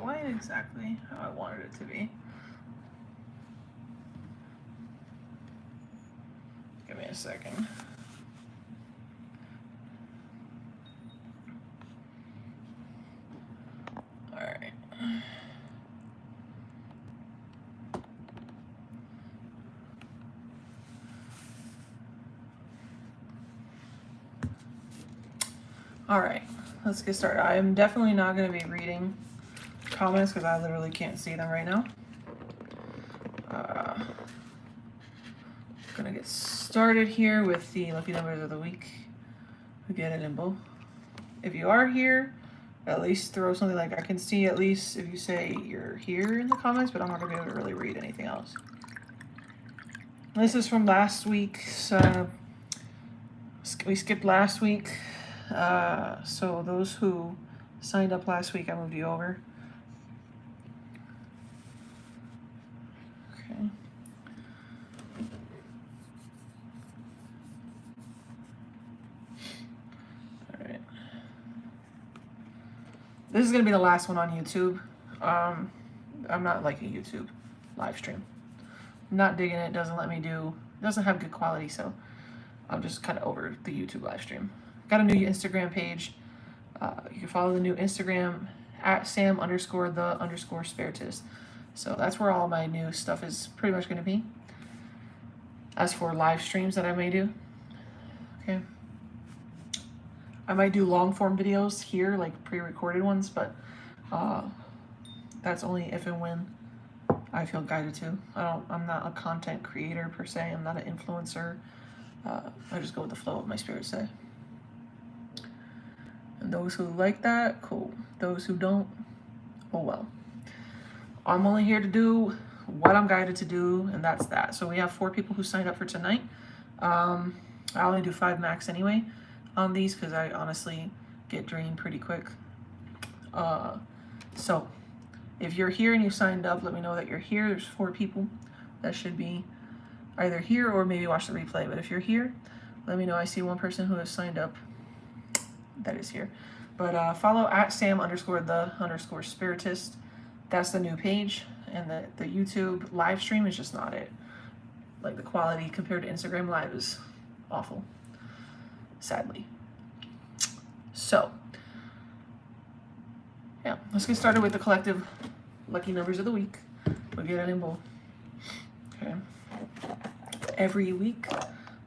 quite exactly how I wanted it to be. Give me a second. All right. All right, let's get started. I am definitely not going to be reading comments because I literally can't see them right now. Gonna get started here with the lucky numbers of the week. We get it in both. If you are here, at least throw something like I can see at least if you say you're here in the comments, but I'm not gonna be able to really read anything else. This is from last week's. We skipped last week, so those who signed up last week, I moved you over. Okay. All right. This is gonna be the last one on YouTube. I'm not liking YouTube live stream. I'm not digging it. Doesn't let me do. Doesn't have good quality, so I'm just kind of over the YouTube live stream. Got a new Instagram page. You can follow the new Instagram at Sam_the_spiritist. So that's where all my new stuff is pretty much going to be. As for live streams that I may do, okay. I might do long form videos here, like pre-recorded ones, but that's only if and when I feel guided to. I'm not a content creator per se. I'm not an influencer. I just go with the flow of my spirit say. And those who like that, cool. Those who don't, oh well. I'm only here to do what I'm guided to do, and that's that. So we have 4 people who signed up for tonight. I only do 5 max anyway on these because I honestly get drained pretty quick. So if you're here and you signed up, let me know that you're here. There's 4 people that should be either here or maybe watch the replay. But if you're here, let me know. I see 1 person who has signed up that is here. But follow at Sam_the_spiritist. That's the new page. And the YouTube live stream is just not it. Like the quality compared to Instagram Live is awful, sadly. So, yeah, let's get started with the collective lucky numbers of the week. We'll get it in both. Okay. Every week,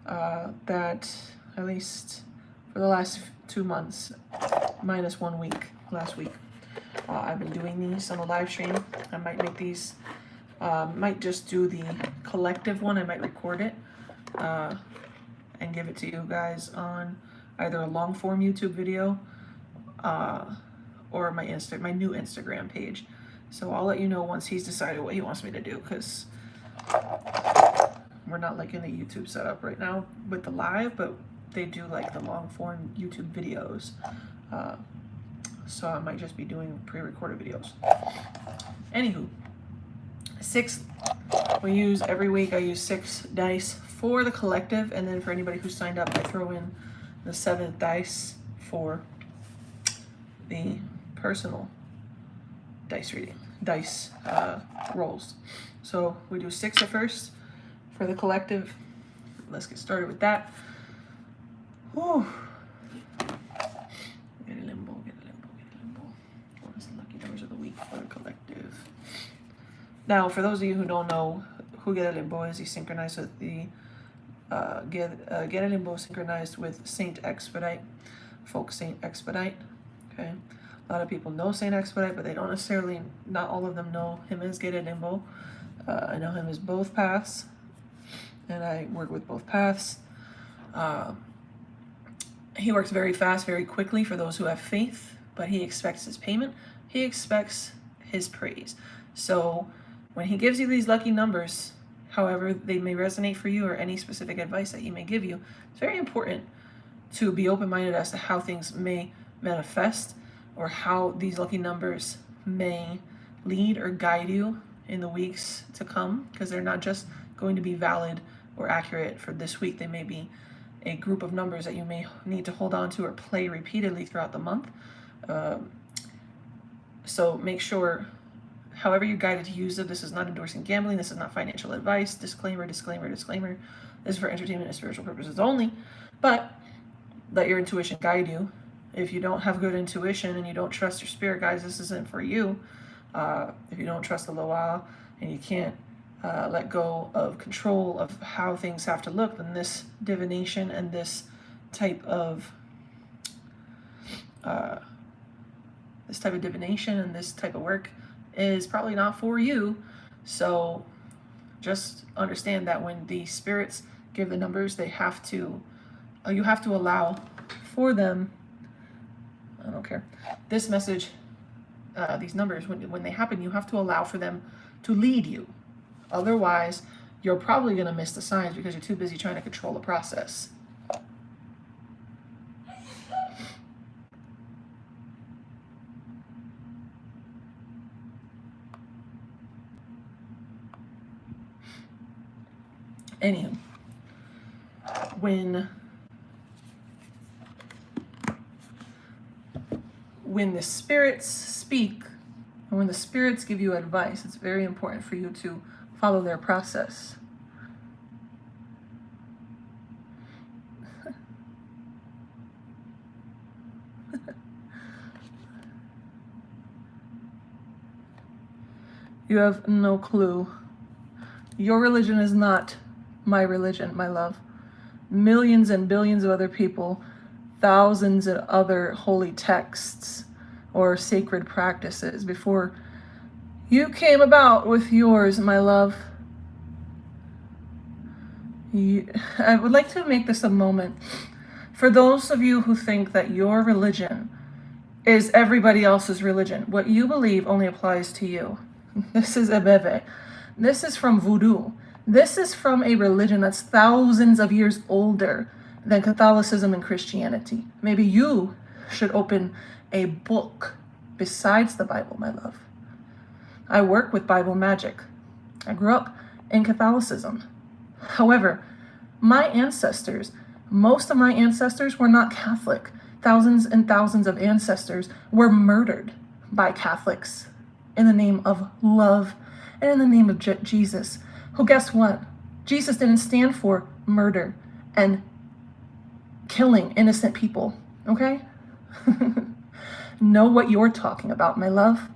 that at least for the last 2 months, minus 1 week, last week, I've been doing these on the live stream. I might make these, might just do the collective one. I might record it and give it to you guys on either a long form YouTube video or my new Instagram page. So I'll let you know once he's decided what he wants me to do, because we're not like in the YouTube setup right now with the live, but they do like the long form YouTube videos. So I might just be doing pre-recorded videos. Anywho, 6, we use every week. I use 6 dice for the collective, and then for anybody who signed up, I throw in the 7th dice for the personal dice rolls. So we do 6 at first for the collective. Let's get started with that. Whew. Get a limbo. What is the lucky numbers of the week for the collective? Now, for those of you who don't know who Get a Limbo is, he's synchronized with the Get a Limbo synchronized with Saint Expedite, folk Saint Expedite. Okay, a lot of people know Saint Expedite, but they don't necessarily. Not all of them know him as Get a Limbo. I know him as both paths, and I work with both paths. He works very fast, very quickly for those who have faith, but he expects his payment. He expects his praise. So when he gives you these lucky numbers, however they may resonate for you or any specific advice that he may give you, it's very important to be open-minded as to how things may manifest or how these lucky numbers may lead or guide you in the weeks to come, because they're not just going to be valid or accurate for this week. They may be a group of numbers that you may need to hold on to or play repeatedly throughout the month. So make sure, however you're guided to use it, this is not endorsing gambling, this is not financial advice, disclaimer, disclaimer, disclaimer. This is for entertainment and spiritual purposes only, but let your intuition guide you. If you don't have good intuition and you don't trust your spirit guides, this isn't for you. If you don't trust the Loa and you can't let go of control of how things have to look, then this divination and this type of divination and this type of work is probably not for you. So just understand that when the spirits give the numbers, they have to, you have to allow for them, I don't care, this message, these numbers, when they happen, you have to allow for them to lead you. Otherwise, you're probably going to miss the signs because you're too busy trying to control the process. Anywho, when the spirits speak and when the spirits give you advice, it's very important for you to follow their process. You have no clue. Your religion is not my religion, my love. Millions and billions of other people, thousands of other holy texts or sacred practices before you came about with yours, my love. I would like to make this a moment for those of you who think that your religion is everybody else's religion. What you believe only applies to you. This is Ebeve. This is from voodoo. This is from a religion that's thousands of years older than Catholicism and Christianity. Maybe you should open a book besides the Bible, my love. I work with Bible magic. I grew up in Catholicism. However, my ancestors, most of my ancestors were not Catholic. Thousands and thousands of ancestors were murdered by Catholics in the name of love and in the name of Jesus, who, guess what? Jesus didn't stand for murder and killing innocent people, okay? Know what you're talking about, my love,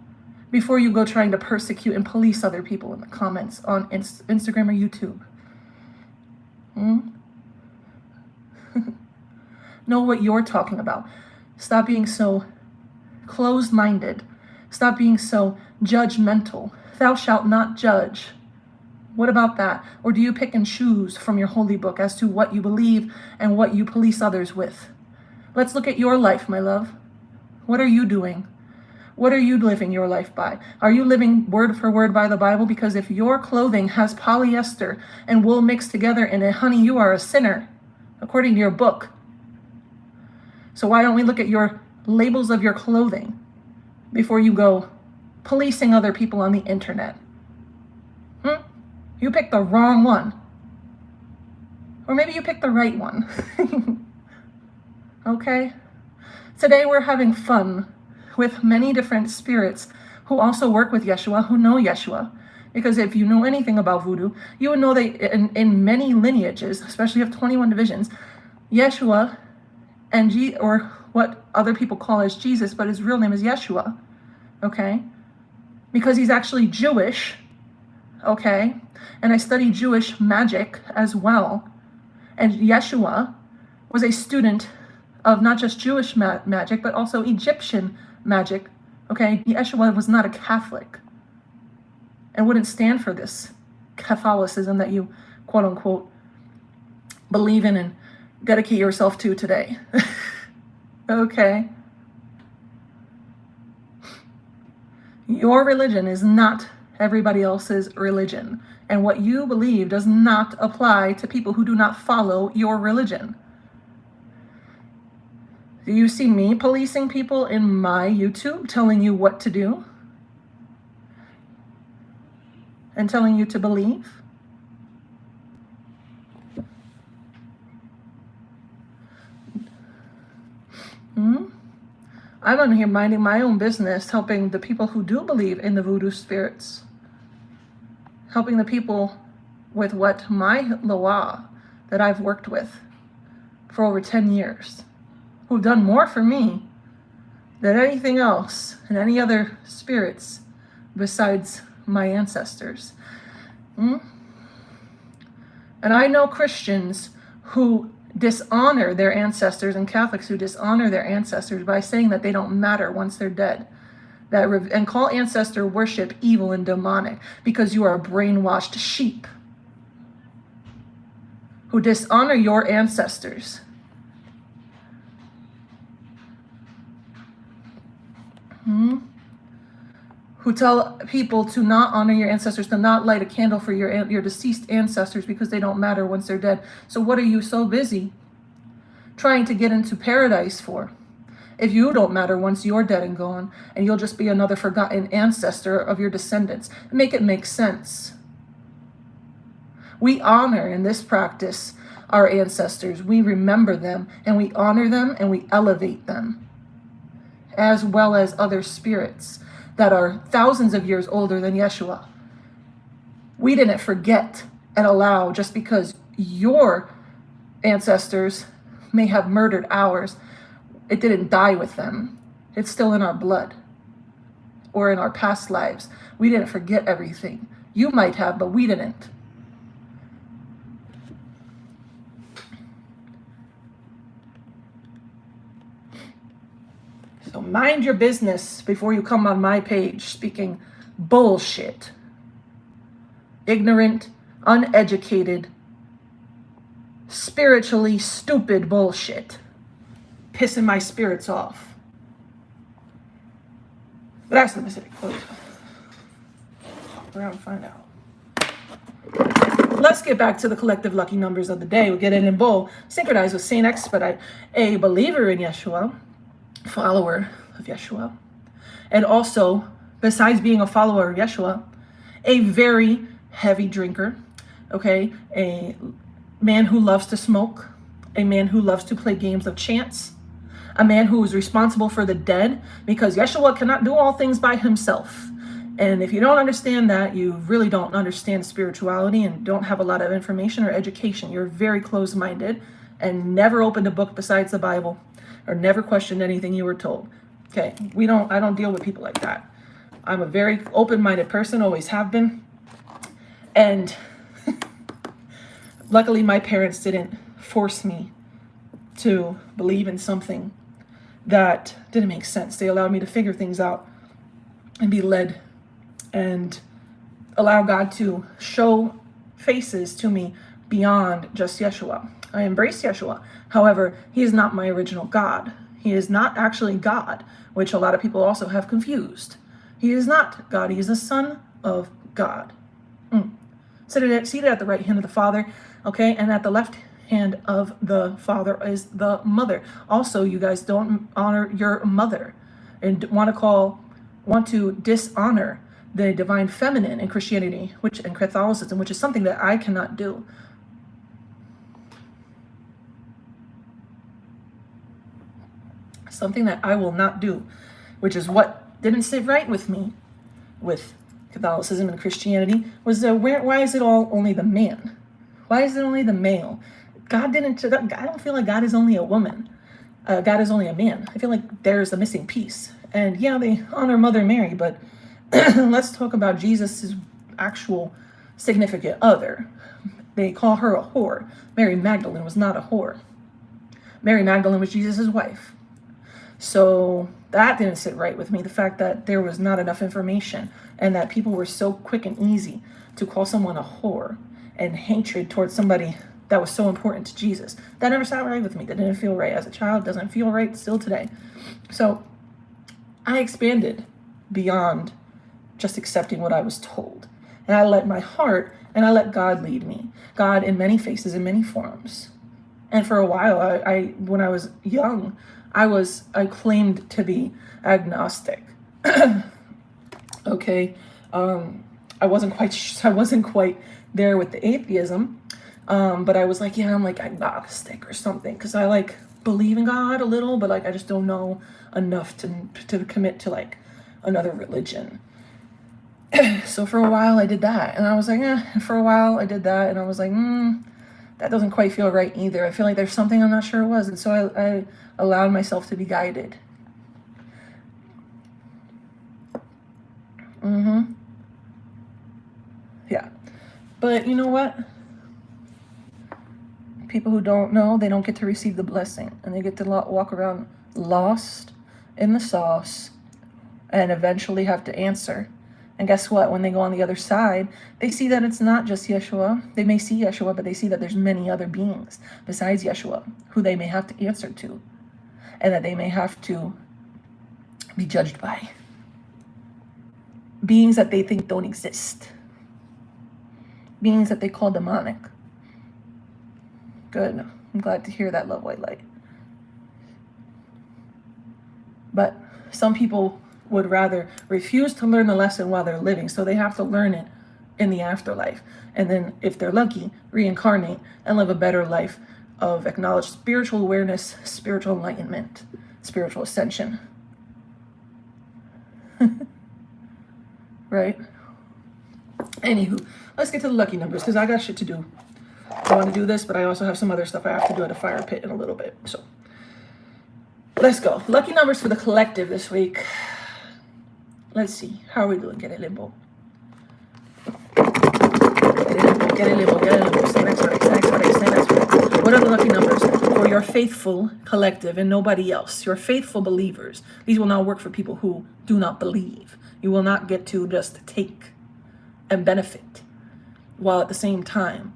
before you go trying to persecute and police other people in the comments on Instagram or YouTube. Know what you're talking about. Stop being so closed-minded. Stop being so judgmental. Thou shalt not judge. What about that? Or do you pick and choose from your holy book as to what you believe and what you police others with? Let's look at your life, my love. What are you doing? What are you living your life by? Are you living word for word by the Bible? Because if your clothing has polyester and wool mixed together in it, honey, you are a sinner, according to your book. So why don't we look at your labels of your clothing before you go policing other people on the internet? You picked the wrong one. Or maybe you picked the right one. Okay? Today we're having fun with many different spirits who also work with Yeshua, who know Yeshua. Because if you know anything about voodoo, you would know that in many lineages, especially of 21 divisions, Yeshua and or what other people call as Jesus, but his real name is Yeshua. Okay? Because he's actually Jewish. Okay? And I study Jewish magic as well. And Yeshua was a student of not just Jewish magic, but also Egyptian magic. Okay? Yeshua was not a Catholic and wouldn't stand for this Catholicism that you, quote unquote, believe in and dedicate yourself to today. Okay? Your religion is not everybody else's religion. And what you believe does not apply to people who do not follow your religion. Do you see me policing people in my YouTube, telling you what to do? And telling you to believe? I'm on here minding my own business, helping the people who do believe in the voodoo spirits, helping the people with what my loa that I've worked with for over 10 years, who've done more for me than anything else and any other spirits besides my ancestors. And I know Christians who dishonor their ancestors and Catholics who dishonor their ancestors by saying that they don't matter once they're dead. And call ancestor worship evil and demonic because you are brainwashed sheep who dishonor your ancestors. Who tell people to not honor your ancestors, to not light a candle for your deceased ancestors because they don't matter once they're dead. So what are you so busy trying to get into paradise for if you don't matter once you're dead and gone, and you'll just be another forgotten ancestor of your descendants? Make it make sense. We honor in this practice our ancestors. We remember them and we honor them and we elevate them, as well as other spirits that are thousands of years older than Yeshua. We didn't forget and allow, just because your ancestors may have murdered ours, it didn't die with them. It's still in our blood or in our past lives. We didn't forget everything. You might have, but we didn't. So mind your business before you come on my page speaking bullshit. Ignorant, uneducated, spiritually stupid bullshit. Pissing my spirits off. But that's the Pacific Coast. We're gonna find out. Let's get back to the collective lucky numbers of the day. We'll get it in bowl. Synchronized with Saint Expedite, a believer in Yeshua, follower of Yeshua, and also, besides being a follower of Yeshua, a very heavy drinker, okay, a man who loves to smoke, a man who loves to play games of chance, a man who is responsible for the dead, because Yeshua cannot do all things by himself. And if you don't understand that, you really don't understand spirituality and don't have a lot of information or education. You're very closed-minded and never opened a book besides the Bible, or never questioned anything you were told. Okay, I don't deal with people like that. I'm a very open-minded person, always have been. And luckily my parents didn't force me to believe in something that didn't make sense. They allowed me to figure things out and be led and allow God to show faces to me beyond just Yeshua. I embrace Yeshua. However, he is not my original God. He is not actually God, which a lot of people also have confused. He is not God. He is the Son of God. Seated at the right hand of the Father, okay? And at the left hand of the Father is the Mother. Also, you guys don't honor your mother and want to dishonor the divine feminine in Christianity, in Catholicism, which is something that I cannot do. Something that I will not do, which is what didn't sit right with me with Catholicism and Christianity, was why is it only the man? Why is it only the male? I don't feel like God is only a woman. God is only a man. I feel like there's a missing piece. And yeah, they honor Mother Mary, but let's talk about Jesus' actual significant other. They call her a whore. Mary Magdalene was not a whore. Mary Magdalene was Jesus' wife. So that didn't sit right with me, the fact that there was not enough information and that people were so quick and easy to call someone a whore and hatred towards somebody that was so important to Jesus. That never sat right with me. That didn't feel right as a child, doesn't feel right still today. So I expanded beyond just accepting what I was told. And I let my heart and I let God lead me. God in many faces, in many forms. And for a while, when I was young, I claimed to be agnostic. Okay, I wasn't quite there with the atheism, but I was like, yeah, I'm like agnostic or something, because I like believe in God a little, but like I just don't know enough to commit to like another religion. So for a while I did that, and I was like, for a while I did that, and I was like, that doesn't quite feel right either. I feel like there's something I'm not sure it was, and so I allowed myself to be guided. Yeah, but you know what? People who don't know, they don't get to receive the blessing, and they get to walk around lost in the sauce and eventually have to answer. And guess what? When they go on the other side, they see that it's not just Yeshua. They may see Yeshua, but they see that there's many other beings besides Yeshua who they may have to answer to, and that they may have to be judged by. Beings that they think don't exist. Beings that they call demonic. Good. I'm glad to hear that, Love White Light. But some people would rather refuse to learn the lesson while they're living, so they have to learn it in the afterlife. And then, if they're lucky, reincarnate and live a better life of acknowledged spiritual awareness, spiritual enlightenment, spiritual ascension. Right? Anywho, let's get to the lucky numbers, because I got shit to do. I want to do this, but I also have some other stuff I have to do at a fire pit in a little bit. So let's go. Lucky numbers for the collective this week. Let's see. How are we doing? Get it limbo. Get it limbo. Stay next right. What are the lucky numbers for your faithful collective and nobody else? Your faithful believers. These will not work for people who do not believe. You will not get to just take and benefit while at the same time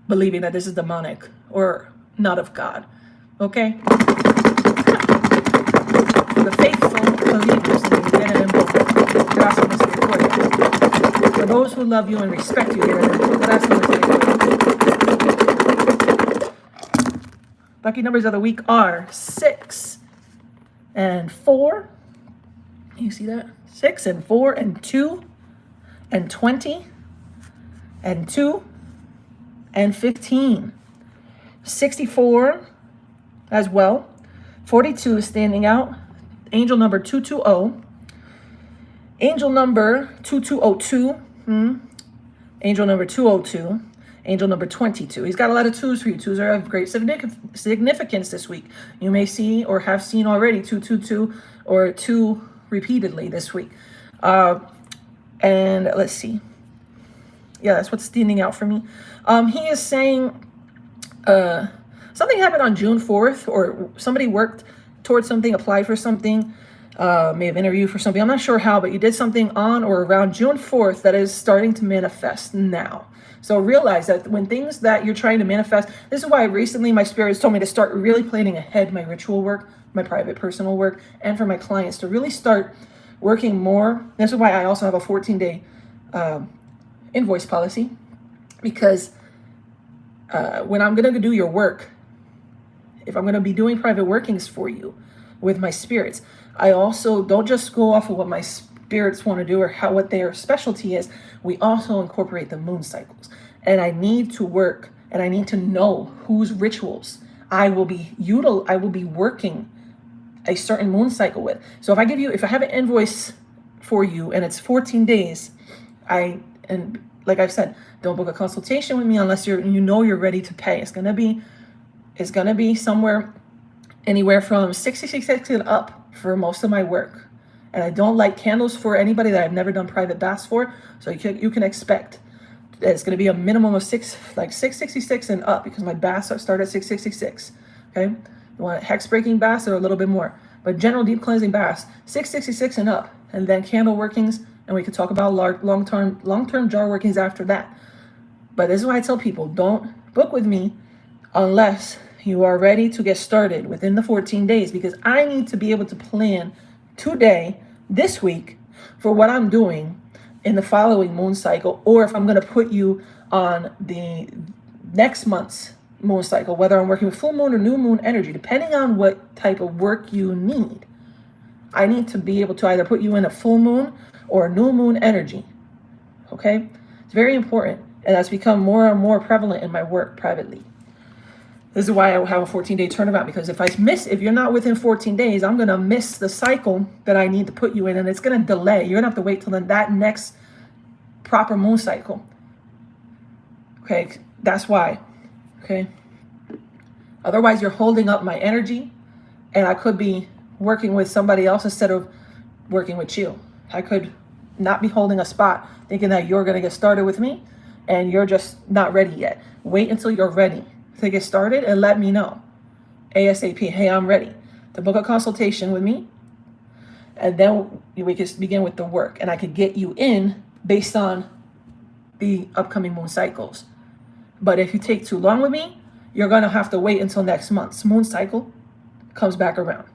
believing that this is demonic or not of God. Okay? For the faithful believers, for those who love you and respect you, lucky numbers of the week are 6 and 4. You see that? 6 and 4 and 2 and 20 and 2 and 15. 64 as well. 42 is standing out. Angel number 220. Angel number 2202. Angel number 202. Angel number 22. He's got a lot of twos for you. Twos are of great significance this week. You may see or have seen already 222 or 2 repeatedly this week. And let's see. Yeah, that's what's standing out for me. He is saying something happened on June 4th, or somebody worked towards something, applied for something, may have interviewed for something. I'm not sure how, but you did something on or around June 4th that is starting to manifest now. So realize that when things that you're trying to manifest, this is why recently my spirits told me to start really planning ahead my ritual work, my private personal work, and for my clients to really start working more. This is why I also have a 14-day invoice policy, because when I'm going to do your work, if I'm going to be doing private workings for you with my spirits, I also don't just go off of what my spirits want to do or what their specialty is. We also incorporate the moon cycles, and I need to work, and I need to know whose rituals I will be working a certain moon cycle with. So if I have an invoice for you and it's 14 days, and like I've said, don't book a consultation with me unless you're ready to pay. It's gonna be somewhere anywhere from 66 and up for most of my work. And I don't light candles for anybody that I've never done private baths for. So you can expect that it's gonna be a minimum of 666 and up, because my baths start at 666. Okay, you want hex breaking baths or a little bit more, but general deep cleansing baths 666 and up, and then candle workings, and we could talk about long-term jar workings after that. But this is why I tell people, don't book with me unless you are ready to get started within the 14 days, because I need to be able to plan today, this week, for what I'm doing in the following moon cycle, or if I'm going to put you on the next month's moon cycle, whether I'm working with full moon or new moon energy, depending on what type of work you need. I need to be able to either put you in a full moon or a new moon energy. Okay? It's very important, and that's become more and more prevalent in my work privately. This is why I have a 14-day turnaround, because if you're not within 14 days, I'm going to miss the cycle that I need to put you in, and it's going to delay. You're going to have to wait till that next proper moon cycle. Okay, that's why. Okay. Otherwise, you're holding up my energy, and I could be working with somebody else instead of working with you. I could not be holding a spot thinking that you're going to get started with me, and you're just not ready yet. Wait until you're ready to get started and let me know ASAP. Hey, I'm ready to book a consultation with me, and then we can begin with the work, and I could get you in based on the upcoming moon cycles. But if you take too long with me, you're going to have to wait until next month's moon cycle comes back around.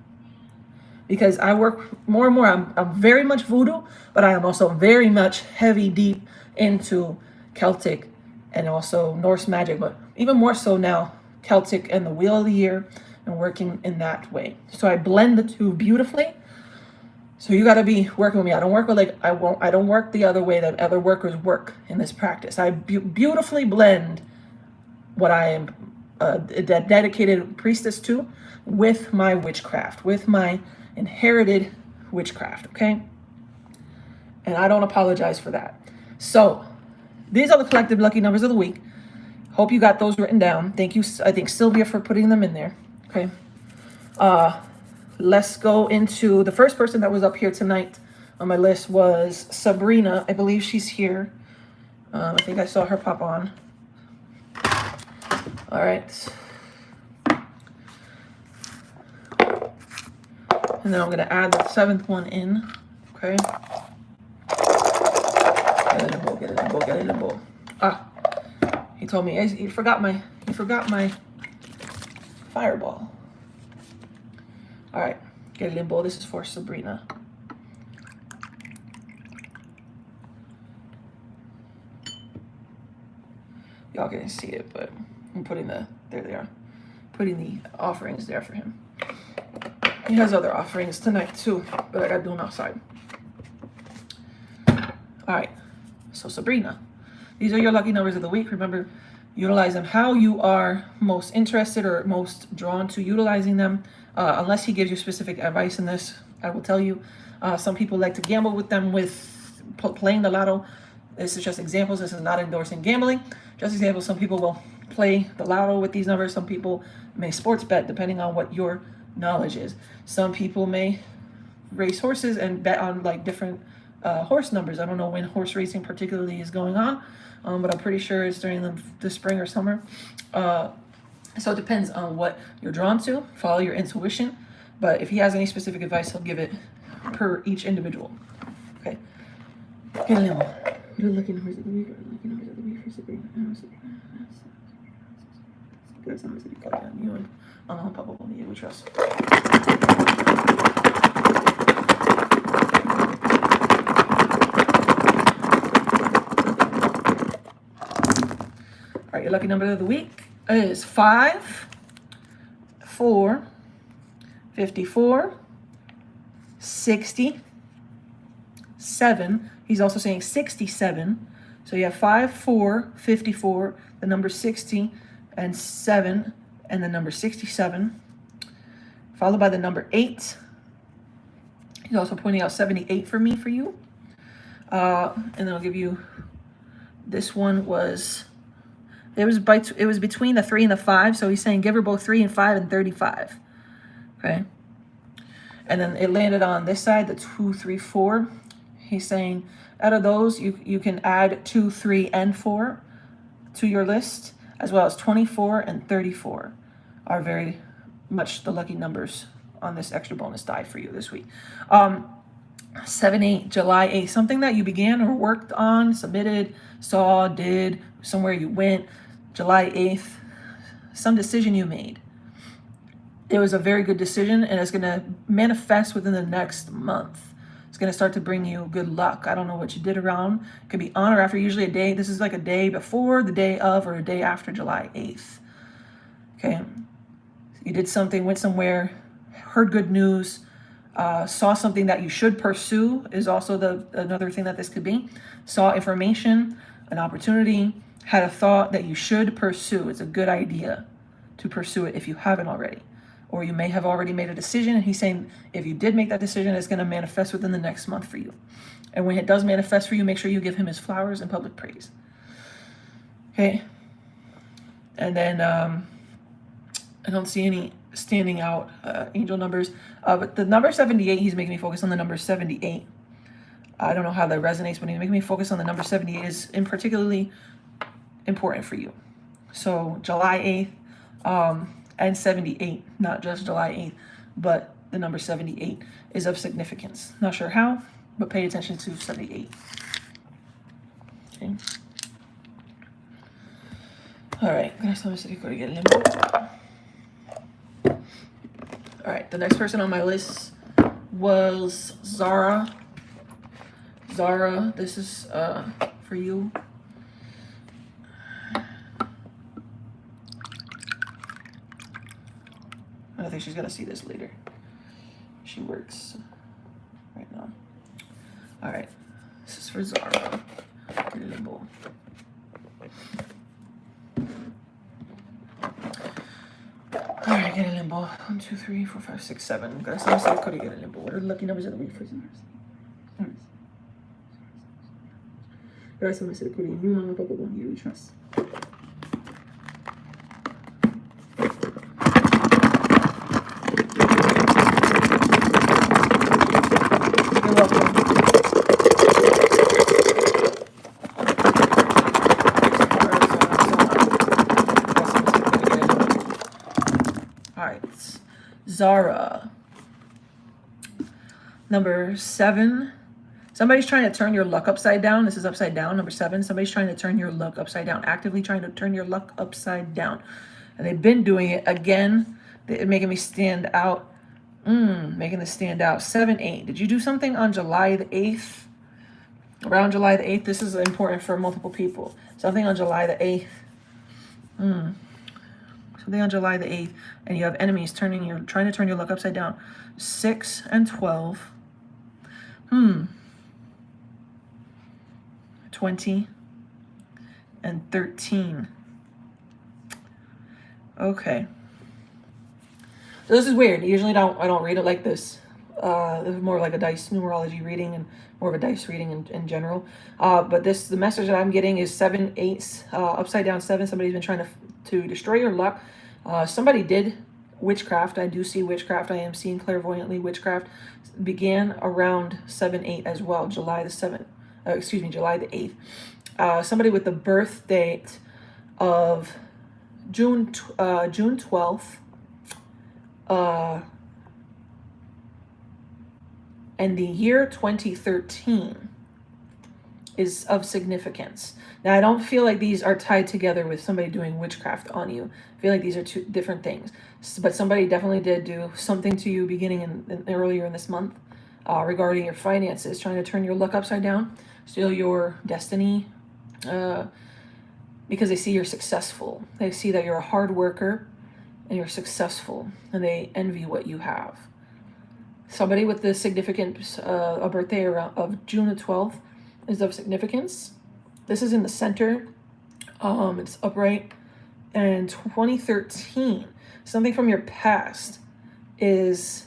Because I work more and more. I'm very much voodoo, but I am also very much heavy deep into Celtic and also Norse magic, but even more so now Celtic and the Wheel of the Year, and working in that way. So I blend the two beautifully. So you got to be working with me. I don't work with I don't work the other way that other workers work in this practice. I beautifully blend what I am a dedicated priestess to with my witchcraft, with my inherited witchcraft, okay? And I don't apologize for that. So these are the collective lucky numbers of the week. Hope you got those written down. Thank you, I think, Sylvia, for putting them in there. Okay. Let's go into the first person that was up here tonight on my list was Sabrina. I believe she's here. I think I saw her pop on. All right. And then I'm going to add the seventh one in. Okay. Get it in the bowl, get it in the bowl. Ah, he told me he forgot my fireball. All right, get it in the bowl. This is for Sabrina. Y'all can't see it, but I'm putting there they are. Putting the offerings there for him. He has other offerings tonight too, but I gotta do them outside. All right, so Sabrina, these are your lucky numbers of the week. Remember, utilize them how you are most interested or most drawn to utilizing them. Unless he gives you specific advice in this, I will tell you. Some people like to gamble with them with playing the lotto. This is just examples. This is not endorsing gambling. Just examples. Some people will play the lotto with these numbers. Some people may sports bet, depending on what your knowledge is. Some people may race horses and bet on like different horse numbers. I don't know when horse racing particularly is going on, but I'm pretty sure it's during the spring or summer. So it depends on what you're drawn to. Follow your intuition. But if he has any specific advice, he'll give it per each individual. Okay. Lucky numbers of the week. Lucky numbers of the week for Sabrina. Good numbers of the week. You and Papa Bonnie, we trust. All right, your lucky number of the week is 5, 4, 54, 60, 7. He's also saying 67. So you have 5, 4, 54, the number 60, and 7, and the number 67, followed by the number 8. He's also pointing out 78 for you. And then I'll give you, this one was, it was between the 3 and the 5. So he's saying give her both 3 and 5 and 35. Okay. And then it landed on this side, the 2, 3, 4. He's saying out of those, you can add 2, 3, and 4 to your list, as well as 24 and 34 are very much the lucky numbers on this extra bonus die for you this week. 7-8, July 8th, something that you began or worked on, submitted, saw, did, somewhere you went, July 8th, some decision you made. It was a very good decision, and it's going to manifest within the next month. It's going to start to bring you good luck. I don't know what you did around. It could be on or after, usually a day. This is like a day before, the day of, or a day after July 8th. Okay. You did something, went somewhere, heard good news, saw something that you should pursue is also another thing that this could be. Saw information, an opportunity, had a thought that you should pursue. It's a good idea. to pursue it if you haven't already. Or you may have already made a decision, and he's saying if you did make that decision, it's going to manifest within the next month for you. And when it does manifest for you, make sure you give him his flowers and public praise. Okay. And then I don't see any standing out angel numbers. But the number 78, he's making me focus on the number 78. I don't know how that resonates, but he's making me focus on the number 78 is in particularly important for you. So July 8th and 78, not just July 8th, but the number 78 is of significance. Not sure how, but pay attention to 78. Okay. All right. All right. The next person on my list was Zara. Zara, this is for you. I think she's gonna see this later. She works right now. All right, this is for Zara. Get a limbo. All right, get a limbo. 1, 2, 3, 4, 5, 6, 7. Gracias a Cody, get a limbo. What are the lucky numbers of the week for Zara? Gracias a Cody. New mama, papa, one year we trust. Zara. Number 7. Somebody's trying to turn your luck upside down. This is upside down. Number 7. Somebody's trying to turn your luck upside down. Actively trying to turn your luck upside down. And they've been doing it again. They're making me stand out. Making this stand out. 7, 8. Did you do something on July the 8th? Around July the 8th. This is important for multiple people. Something on July the 8th. Something on July the 8th, and you have enemies trying to turn your luck upside down. 6 and 12. 20 and 13. Okay. So this is weird. Usually I don't read it like this. This is more like a dice numerology reading and more of a dice reading in general. But the message that I'm getting is 7, 8, upside down 7. Somebody's been trying to destroy your luck. Somebody did witchcraft. I do see witchcraft. I am seeing clairvoyantly witchcraft began around 7, 8 as well. July the 7th. July the 8th. Somebody with the birth date of June 12th. And the year 2013 is of significance. Now, I don't feel like these are tied together with somebody doing witchcraft on you. I feel like these are two different things. But somebody definitely did do something to you beginning earlier in this month regarding your finances, trying to turn your luck upside down, steal your destiny, because they see you're successful. They see that you're a hard worker and you're successful, and they envy what you have. Somebody with the significant a birthday of June the 12th is of significance. This is in the center. It's upright. And 2013, something from your past is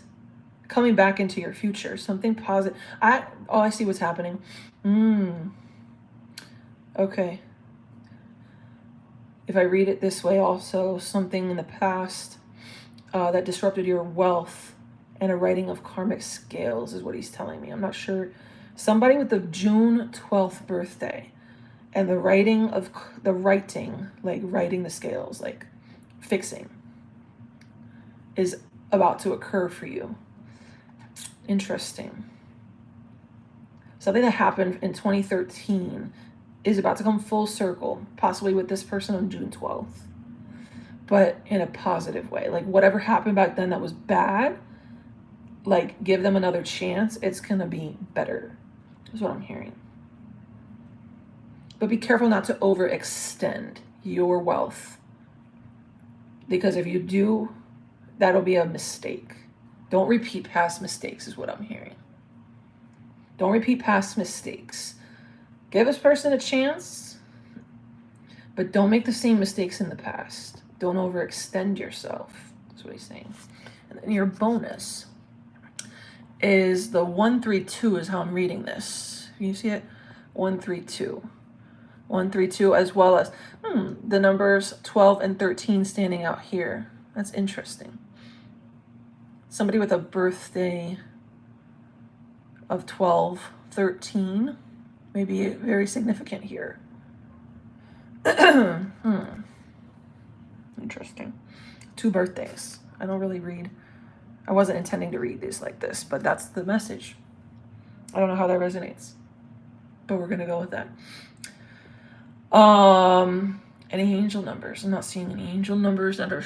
coming back into your future. Something positive. I see what's happening. Okay. If I read it this way also, something in the past that disrupted your wealth and a writing of karmic scales is what he's telling me. I'm not sure. Somebody with the June 12th birthday and the writing, like writing the scales, like fixing, is about to occur for you. Interesting. Something that happened in 2013 is about to come full circle, possibly with this person on June 12th, but in a positive way. Like whatever happened back then that was bad, like give them another chance. It's going to be better, is what I'm hearing. But be careful not to overextend your wealth, because if you do, that'll be a mistake. Don't repeat past mistakes is what I'm hearing. Don't repeat past mistakes. Give this person a chance, but don't make the same mistakes in the past. Don't overextend yourself. That's what he's saying. And then your bonus is the 132 is how I'm reading this. Can you see it? 132. 132, as well as the numbers 12 and 13 standing out here. That's interesting. Somebody with a birthday of 12, 13 may be very significant here. Interesting. 2 birthdays. I don't really read. I wasn't intending to read these like this, but that's the message. I don't know how that resonates, but we're gonna go with that. Any angel numbers? I'm not seeing any angel numbers that are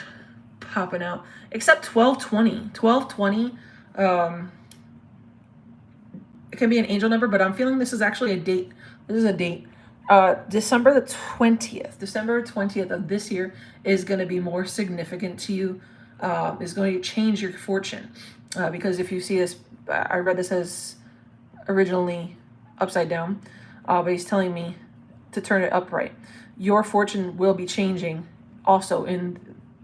popping out, except 1220. 1220. It can be an angel number, but I'm feeling this is actually a date. This is a date. December the 20th. December 20th of this year is going to be more significant to you. Is going to change your fortune. Because if you see this, I read this as originally upside down, but he's telling me to turn it upright. Your fortune will be changing also in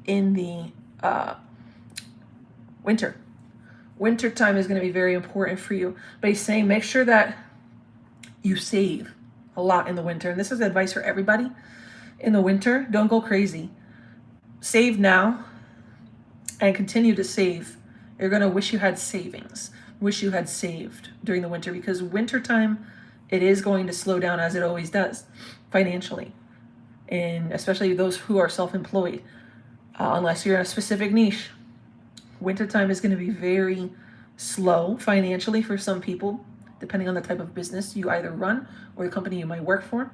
the winter. Winter time is going to be very important for you. But he's saying make sure that you save a lot in the winter. And this is advice for everybody. In the winter, don't go crazy. Save now and continue to save. You're going to wish you had savings. Wish you had saved during the winter, because winter time, it is going to slow down as it always does financially. And especially those who are self-employed, unless you're in a specific niche. Wintertime is going to be very slow financially for some people, depending on the type of business you either run or the company you might work for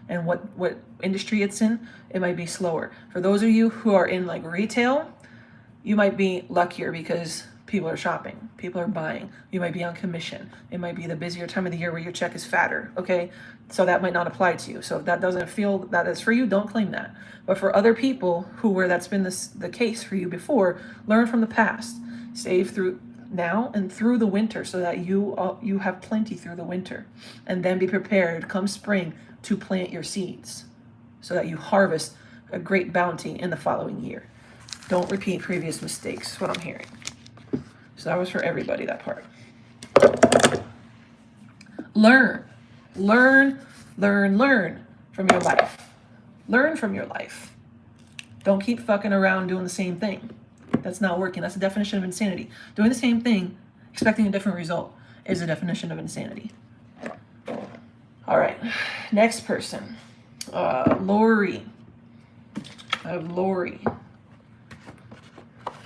and what industry it's in. It might be slower. For those of you who are in like retail, you might be luckier because people are shopping, people are buying. You might be on commission. It might be the busier time of the year where your check is fatter, okay? So that might not apply to you. So if that doesn't feel that is for you, don't claim that. But for other people where that's been the case for you before, learn from the past. Save through now and through the winter so that you have plenty through the winter. And then be prepared come spring to plant your seeds so that you harvest a great bounty in the following year. Don't repeat previous mistakes, is what I'm hearing. So that was for everybody, that part. Learn from your life. Learn from your life. Don't keep fucking around doing the same thing. That's not working. That's the definition of insanity. Doing the same thing, expecting a different result, is the definition of insanity. All right, next person. Lori. I have Lori.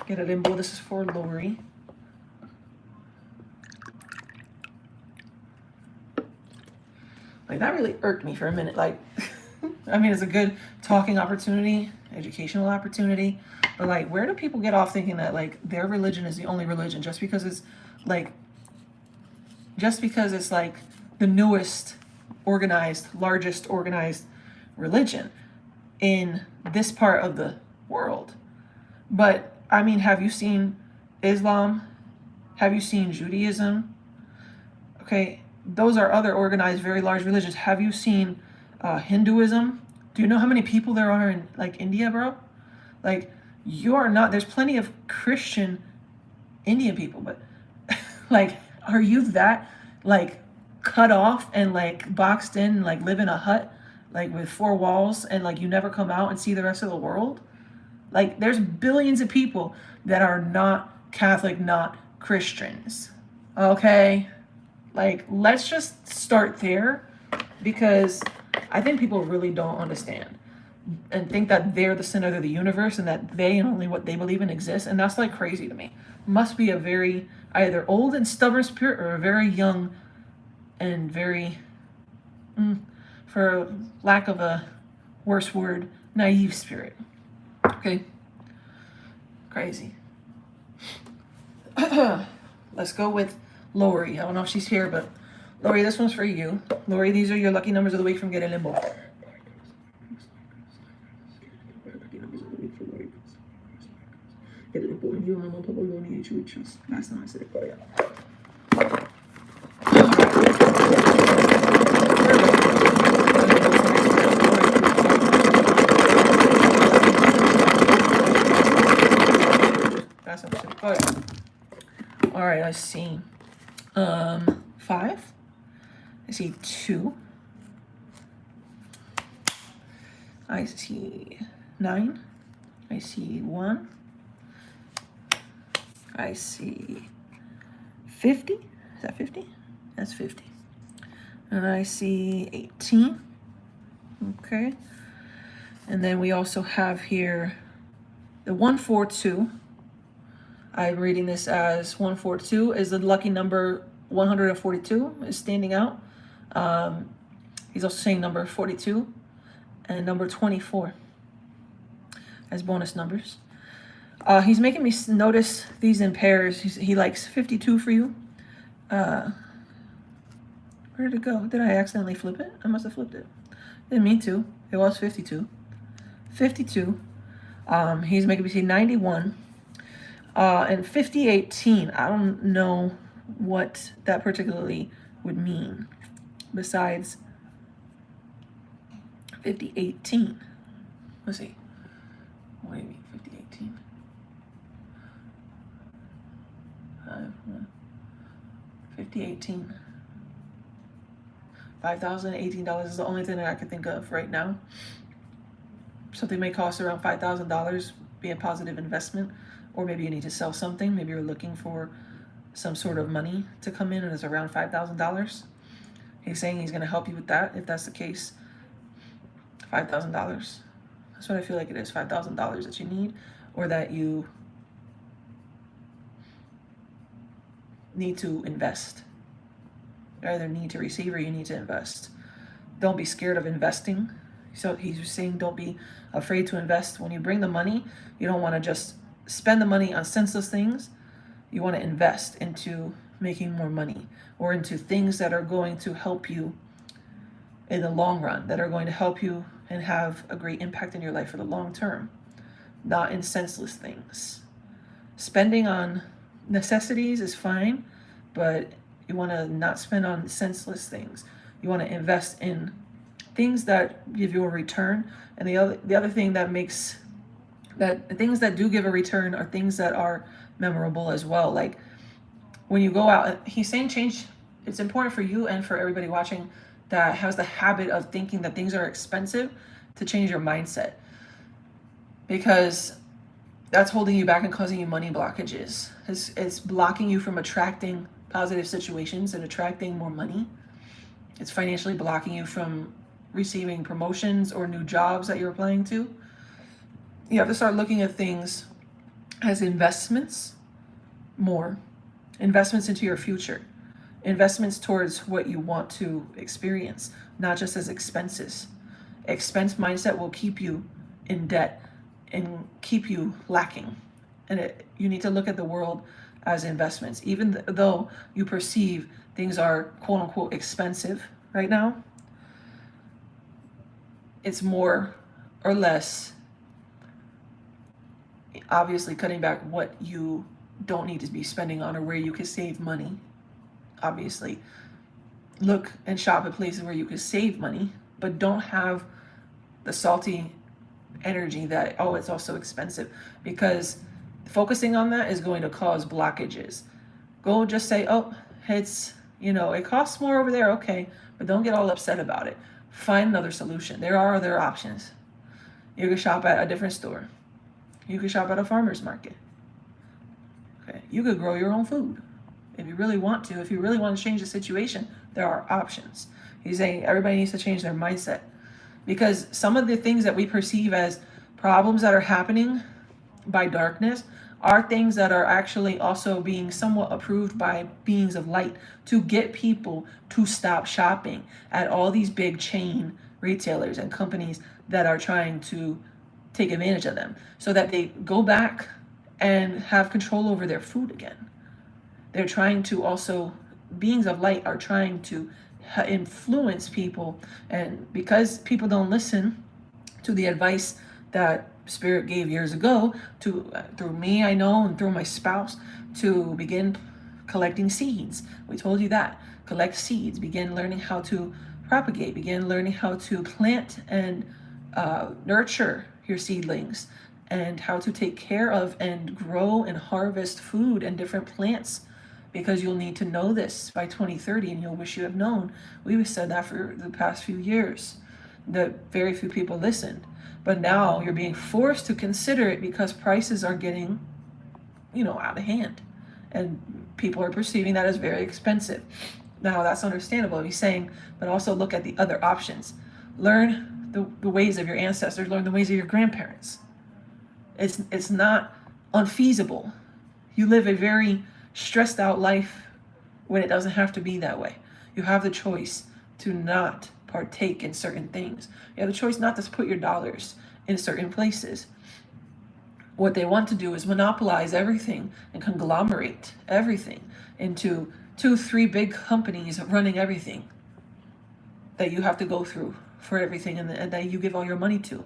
Get it in bold. This is for Lori. Like, that really irked me for a minute. Like, I mean, it's a good talking opportunity, educational opportunity. But, like, where do people get off thinking that, like, their religion is the only religion just because it's, like, the newest largest organized religion in this part of the world? But, I mean, have you seen Islam? Have you seen Judaism? Okay, those are other organized, very large religions. Have you seen Hinduism? Do you know how many people there are in, like, India, bro? Like, you are not, there's plenty of Christian Indian people, but, like, are you that, like, cut off and, like, boxed in, like, live in a hut, like, with 4 walls, and, like, you never come out and see the rest of the world? Like, there's billions of people that are not Catholic, not Christians, okay? Like, let's just start there, because I think people really don't understand and think that they're the center of the universe and that they and only what they believe in exists. And that's, like, crazy to me. Must be a very either old and stubborn spirit or a very young and very, for lack of a worse word, naive spirit. Okay. Crazy. Let's go with Lori. I don't know if she's here, but Lori, this one's for you. Lori, these are your lucky numbers of the week from Get in Limbo. All right, I see 5. I see 2. I see 9. I see 1. I see 50. Is that 50? That's 50. And I see 18. Okay. And then we also have here the 142. I'm reading this as 142 is the lucky number. 142 is standing out. He's also saying number 42 and number 24 as bonus numbers. He's making me notice these in pairs. He likes 52 for you. Where did it go? Did I accidentally flip it? I must have flipped it. Didn't mean to. It was 52. 52. He's making me see 91. And 5018. I don't know what that particularly would mean besides 5018. Let's see. What do you mean 5018? 5018. $5,018 is the only thing that I could think of right now. Something may cost around $5,000, be a positive investment, or maybe you need to sell something. Maybe you're looking for some sort of money to come in and it's around $5,000. He's saying he's going to help you with that if that's the case. $5,000. That's what I feel like it is, $5,000 that you need, or that you need to invest. You either need to receive or you need to invest. Don't be scared of investing. So he's saying don't be afraid to invest. When you bring the money, you don't want to just spend the money on senseless things. You want to invest into making more money or into things that are going to help you in the long run, that are going to help you and have a great impact in your life for the long term, not in senseless things. Spending on necessities is fine, but you want to not spend on senseless things. You want to invest in things that give you a return. And the other thing that makes that things that do give a return are things that are memorable as well. Like when you go out, he's saying change. It's important for you and for everybody watching that has the habit of thinking that things are expensive to change your mindset, because that's holding you back and causing you money blockages. It's blocking you from attracting positive situations and attracting more money. It's financially blocking you from receiving promotions or new jobs that you're applying to. You have to start looking at things as investments more. Investments into your future. Investments towards what you want to experience, not just as expenses. Expense mindset will keep you in debt and keep you lacking. And you need to look at the world as investments. Even though you perceive things are quote unquote expensive right now, it's more or less obviously cutting back what you don't need to be spending on or where you can save money. Obviously, look and shop at places where you can save money, but don't have the salty energy that, oh, it's also expensive, because focusing on that is going to cause blockages. Go just say, oh, it's, it costs more over there. Okay. But don't get all upset about it. Find another solution. There are other options. You can shop at a different store. You can shop at a farmer's market. Okay. You could grow your own food if you really want to. If you really want to change the situation, there are options. He's saying everybody needs to change their mindset, because some of the things that we perceive as problems that are happening by darkness are things that are actually also being somewhat approved by beings of light to get people to stop shopping at all these big chain retailers and companies that are trying to take advantage of them, so that they go back and have control over their food again. They're trying to also, beings of light are trying to influence people, and because people don't listen to the advice that Spirit gave years ago through me, I know, and through my spouse, to begin collecting seeds. We told you that. Collect seeds, begin learning how to propagate, begin learning how to plant and nurture your seedlings, and how to take care of and grow and harvest food and different plants because you'll need to know this by 2030 and you'll wish you have known. We've said that for the past few years. That very few people listened. But now you're being forced to consider it because prices are getting, out of hand. And people are perceiving that as very expensive. Now, that's understandable. He's saying, but also look at the other options. Learn the ways of your ancestors. Learn the ways of your grandparents. It's not unfeasible. You live a very stressed out life when it doesn't have to be that way. You have the choice to not partake in certain things. You have the choice not to put your dollars in certain places. What they want to do is monopolize everything and conglomerate everything into 2-3 big companies running everything that you have to go through for everything and that you give all your money to.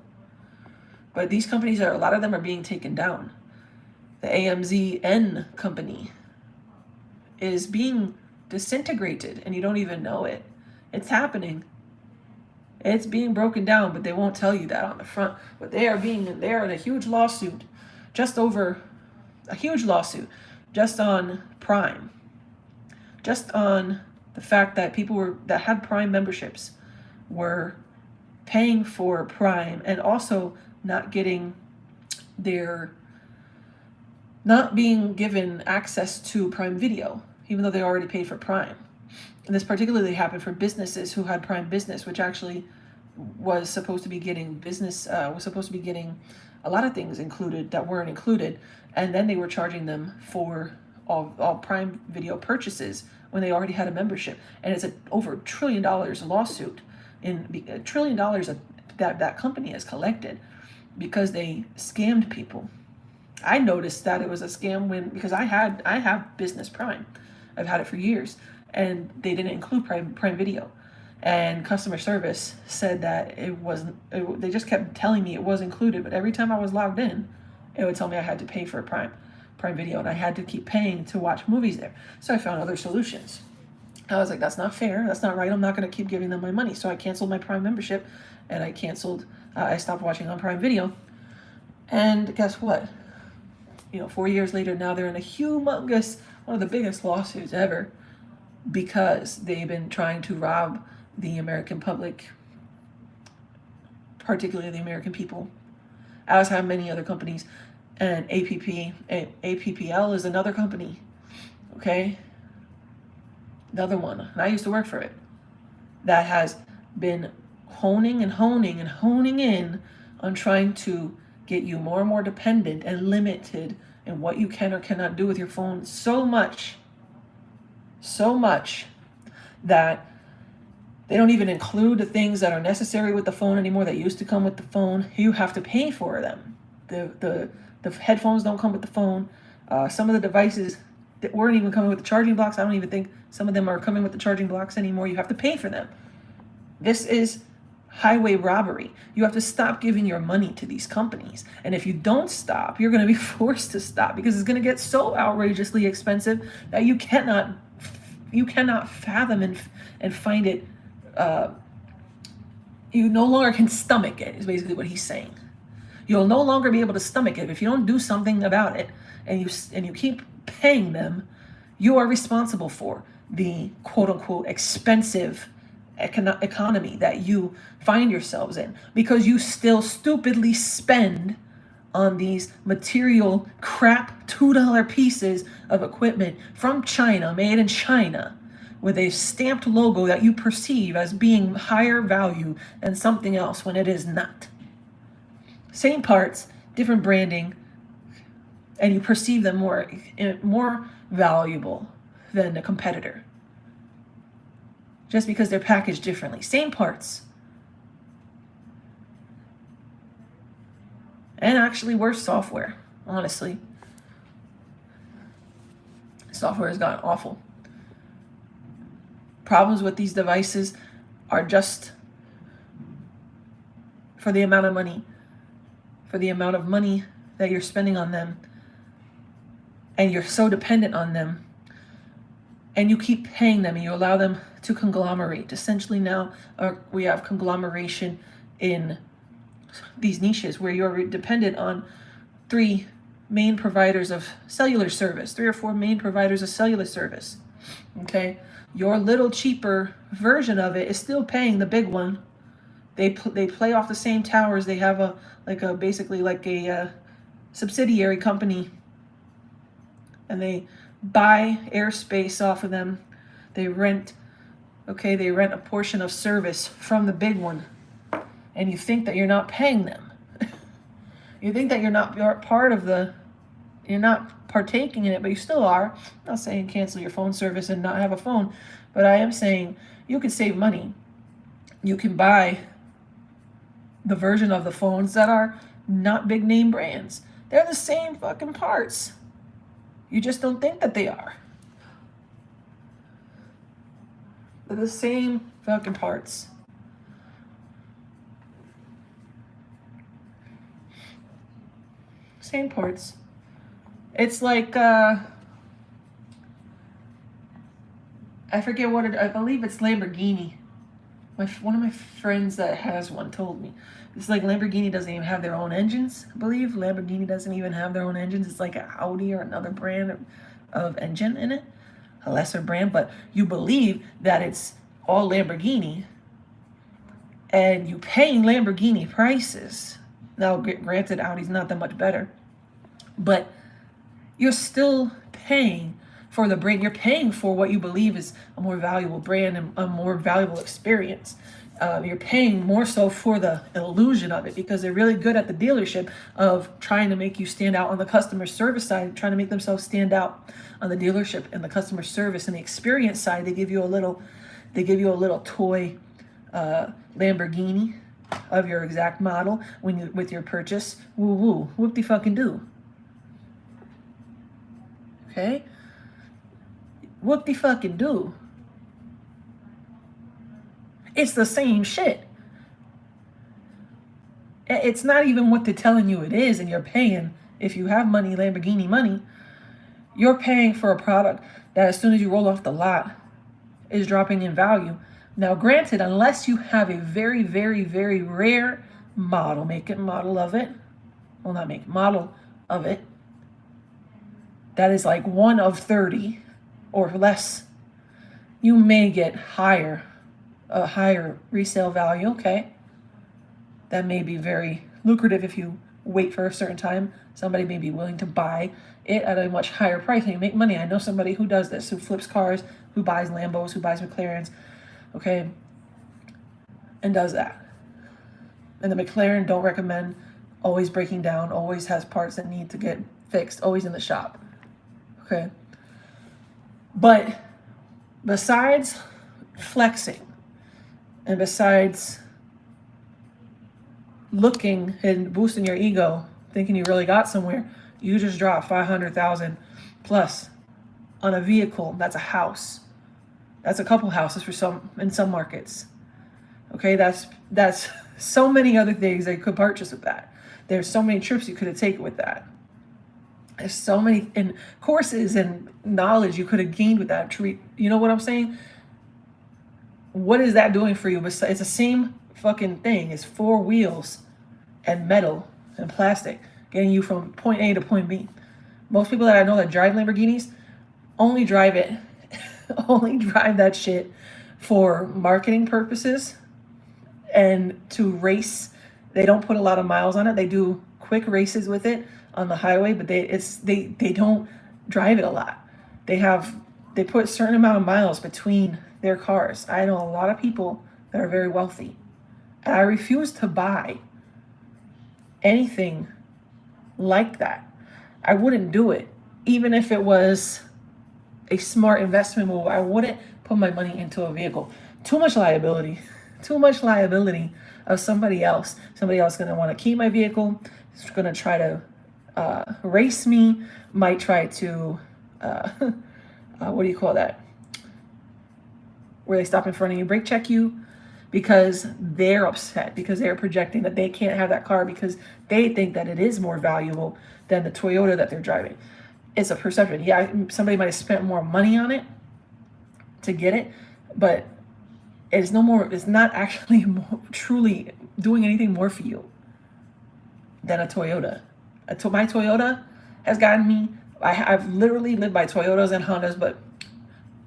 But these companies, a lot of them are being taken down. The AMZN company is being disintegrated and you don't even know it. It's happening. It's being broken down, but they won't tell you that on the front. But they are in a huge lawsuit, just on Prime, just on the fact that people that had Prime memberships were paying for Prime and also not being given access to Prime Video, even though they already paid for Prime. And this particularly happened for businesses who had Prime Business, which actually was supposed to be getting a lot of things included that weren't included, and then they were charging them for all Prime Video purchases when they already had a membership. And it's over $1 trillion lawsuit, $1 trillion that company has collected because they scammed people. I noticed that it was a scam because I have Business Prime. I've had it for years, and they didn't include Prime Video. And customer service said that it wasn't. They just kept telling me it was included, but every time I was logged in, it would tell me I had to pay for Prime Video, and I had to keep paying to watch movies there. So I found other solutions. I was like, that's not fair. That's not right. I'm not going to keep giving them my money. So I canceled my Prime membership, and I stopped watching on Prime Video. And guess what? 4 years later, now they're in a humongous, one of the biggest lawsuits ever, because they've been trying to rob the American public, particularly the American people, as have many other companies. And APPL is another company, okay? Another one, and I used to work for it, that has been honing in on trying to get you more and more dependent and limited in what you can or cannot do with your phone so much that they don't even include the things that are necessary with the phone anymore that used to come with the phone. You have to pay for them. The headphones don't come with the phone. Some of the devices that weren't even coming with the charging blocks, I don't even think some of them are coming with the charging blocks anymore. You have to pay for them. This is highway robbery. You have to stop giving your money to these companies. And if you don't stop, you're going to be forced to stop because it's going to get so outrageously expensive that you cannot fathom and find it. You no longer can stomach it, is basically what he's saying. You'll no longer be able to stomach it if you don't do something about it, and you keep paying them. You are responsible for the quote unquote expensive economy that you find yourselves in, because you still stupidly spend on these material crap $2 pieces of equipment from China, made in China, with a stamped logo that you perceive as being higher value than something else when it is not. Same parts, different branding, and you perceive them more valuable than the competitor, just because they're packaged differently. Same parts. And actually worse software, honestly. Software has gotten awful. Problems with these devices are just for the amount of money that you're spending on them, and you're so dependent on them, and you keep paying them, and you allow them to conglomerate. Essentially now we have conglomeration in these niches where you're dependent on 3 main providers of cellular service, 3 or 4 main providers of cellular service. Okay, your little cheaper version of it is still paying the big one. They play off the same towers. They have basically like a subsidiary company, and they buy airspace off of them. They rent a portion of service from the big one, and you think that you're not paying them. You think that you're not partaking in it, but you still are. I'm not saying cancel your phone service and not have a phone, but I am saying you can save money. You can buy the version of the phones that are not big name brands. They're the same fucking parts. You just don't think that they are. They're the same fucking parts. Same parts. It's like, I forget I believe it's Lamborghini. One of my friends that has one told me. It's like Lamborghini doesn't even have their own engines, I believe. Lamborghini doesn't even have their own engines. It's like an Audi or another brand of engine in it, a lesser brand, but you believe that it's all Lamborghini, and you paying Lamborghini prices. Now, granted, Audi's not that much better, but you're still paying for the brand. You're paying for what you believe is a more valuable brand and a more valuable experience. You're paying more so for the illusion of it, because they're really good at the dealership of trying to make you stand out on the customer service side, trying to make themselves stand out on the dealership and the customer service and the experience side. They give you a little toy Lamborghini of your exact model with your purchase. Woo woo, whoop de fucking do. Okay, whoop de fucking do. It's the same shit. It's not even what they're telling you it is, and you're paying. If you have money, Lamborghini money, you're paying for a product that as soon as you roll off the lot is dropping in value. Now, granted, unless you have a very, very, very rare model, make it model of it, well, not make model of it, that is like 1 of 30 or less, you may get a higher resale value. Okay, that may be very lucrative if you wait for a certain time. Somebody may be willing to buy it at a much higher price and you make money. I know somebody who does this, who flips cars, who buys Lambos, who buys McLarens, okay, and does that. And the McLaren, don't recommend, always breaking down, always has parts that need to get fixed, always in the shop, okay? But besides flexing, and besides looking and boosting your ego, thinking you really got somewhere, you just dropped $500,000 plus on a vehicle that's a house. That's a couple houses in some markets. Okay, that's so many other things they could purchase with that. There's so many trips you could have taken with that. There's so many courses and knowledge you could have gained with that. You know what I'm saying? What is that doing for you? It's the same fucking thing. It's 4 wheels and metal and plastic getting you from point A to point B. Most people that I know that drive Lamborghinis only drive that shit for marketing purposes and to race. They don't put a lot of miles on it. They do quick races with it on the highway, but they don't drive it a lot. They put a certain amount of miles between their cars. I know a lot of people that are very wealthy, and I refuse to buy anything like that. I wouldn't do it, even if it was a smart investment move. I wouldn't put my money into a vehicle. Too much liability of somebody else. Somebody else going to want to keep my vehicle. Is going to try to race me. Might try to what do you call that? Where they stop in front of you, brake check you, because they're upset, because they're projecting that they can't have that car because they think that it is more valuable than the Toyota that they're driving. It's a perception. Yeah, somebody might have spent more money on it to get it, but it's not actually truly doing anything more for you than a Toyota. My Toyota has gotten me. I've literally lived by Toyotas and Hondas, but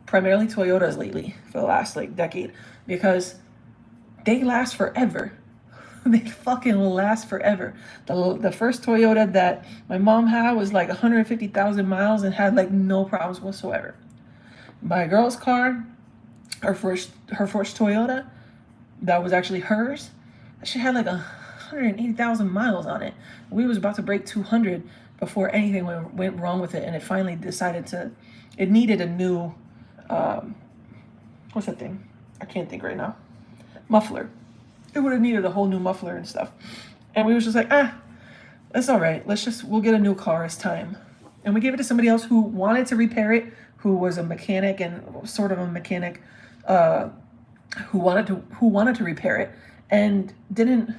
primarily Toyotas lately for the last like decade, because they last forever. They fucking last forever. The first Toyota that my mom had was like 150,000 miles and had like no problems whatsoever. My girl's car, her first Toyota, that was actually hers. She had like 180,000 miles on it. We was about to break 200 before anything went wrong with it, and it finally decided it needed a new, what's that thing? I can't think right now. Muffler. It would have needed a whole new muffler and stuff. And we was just like, that's all right. We'll get a new car. It's time. And we gave it to somebody else who wanted to repair it, who was a mechanic and sort of a mechanic, who wanted to repair it and didn't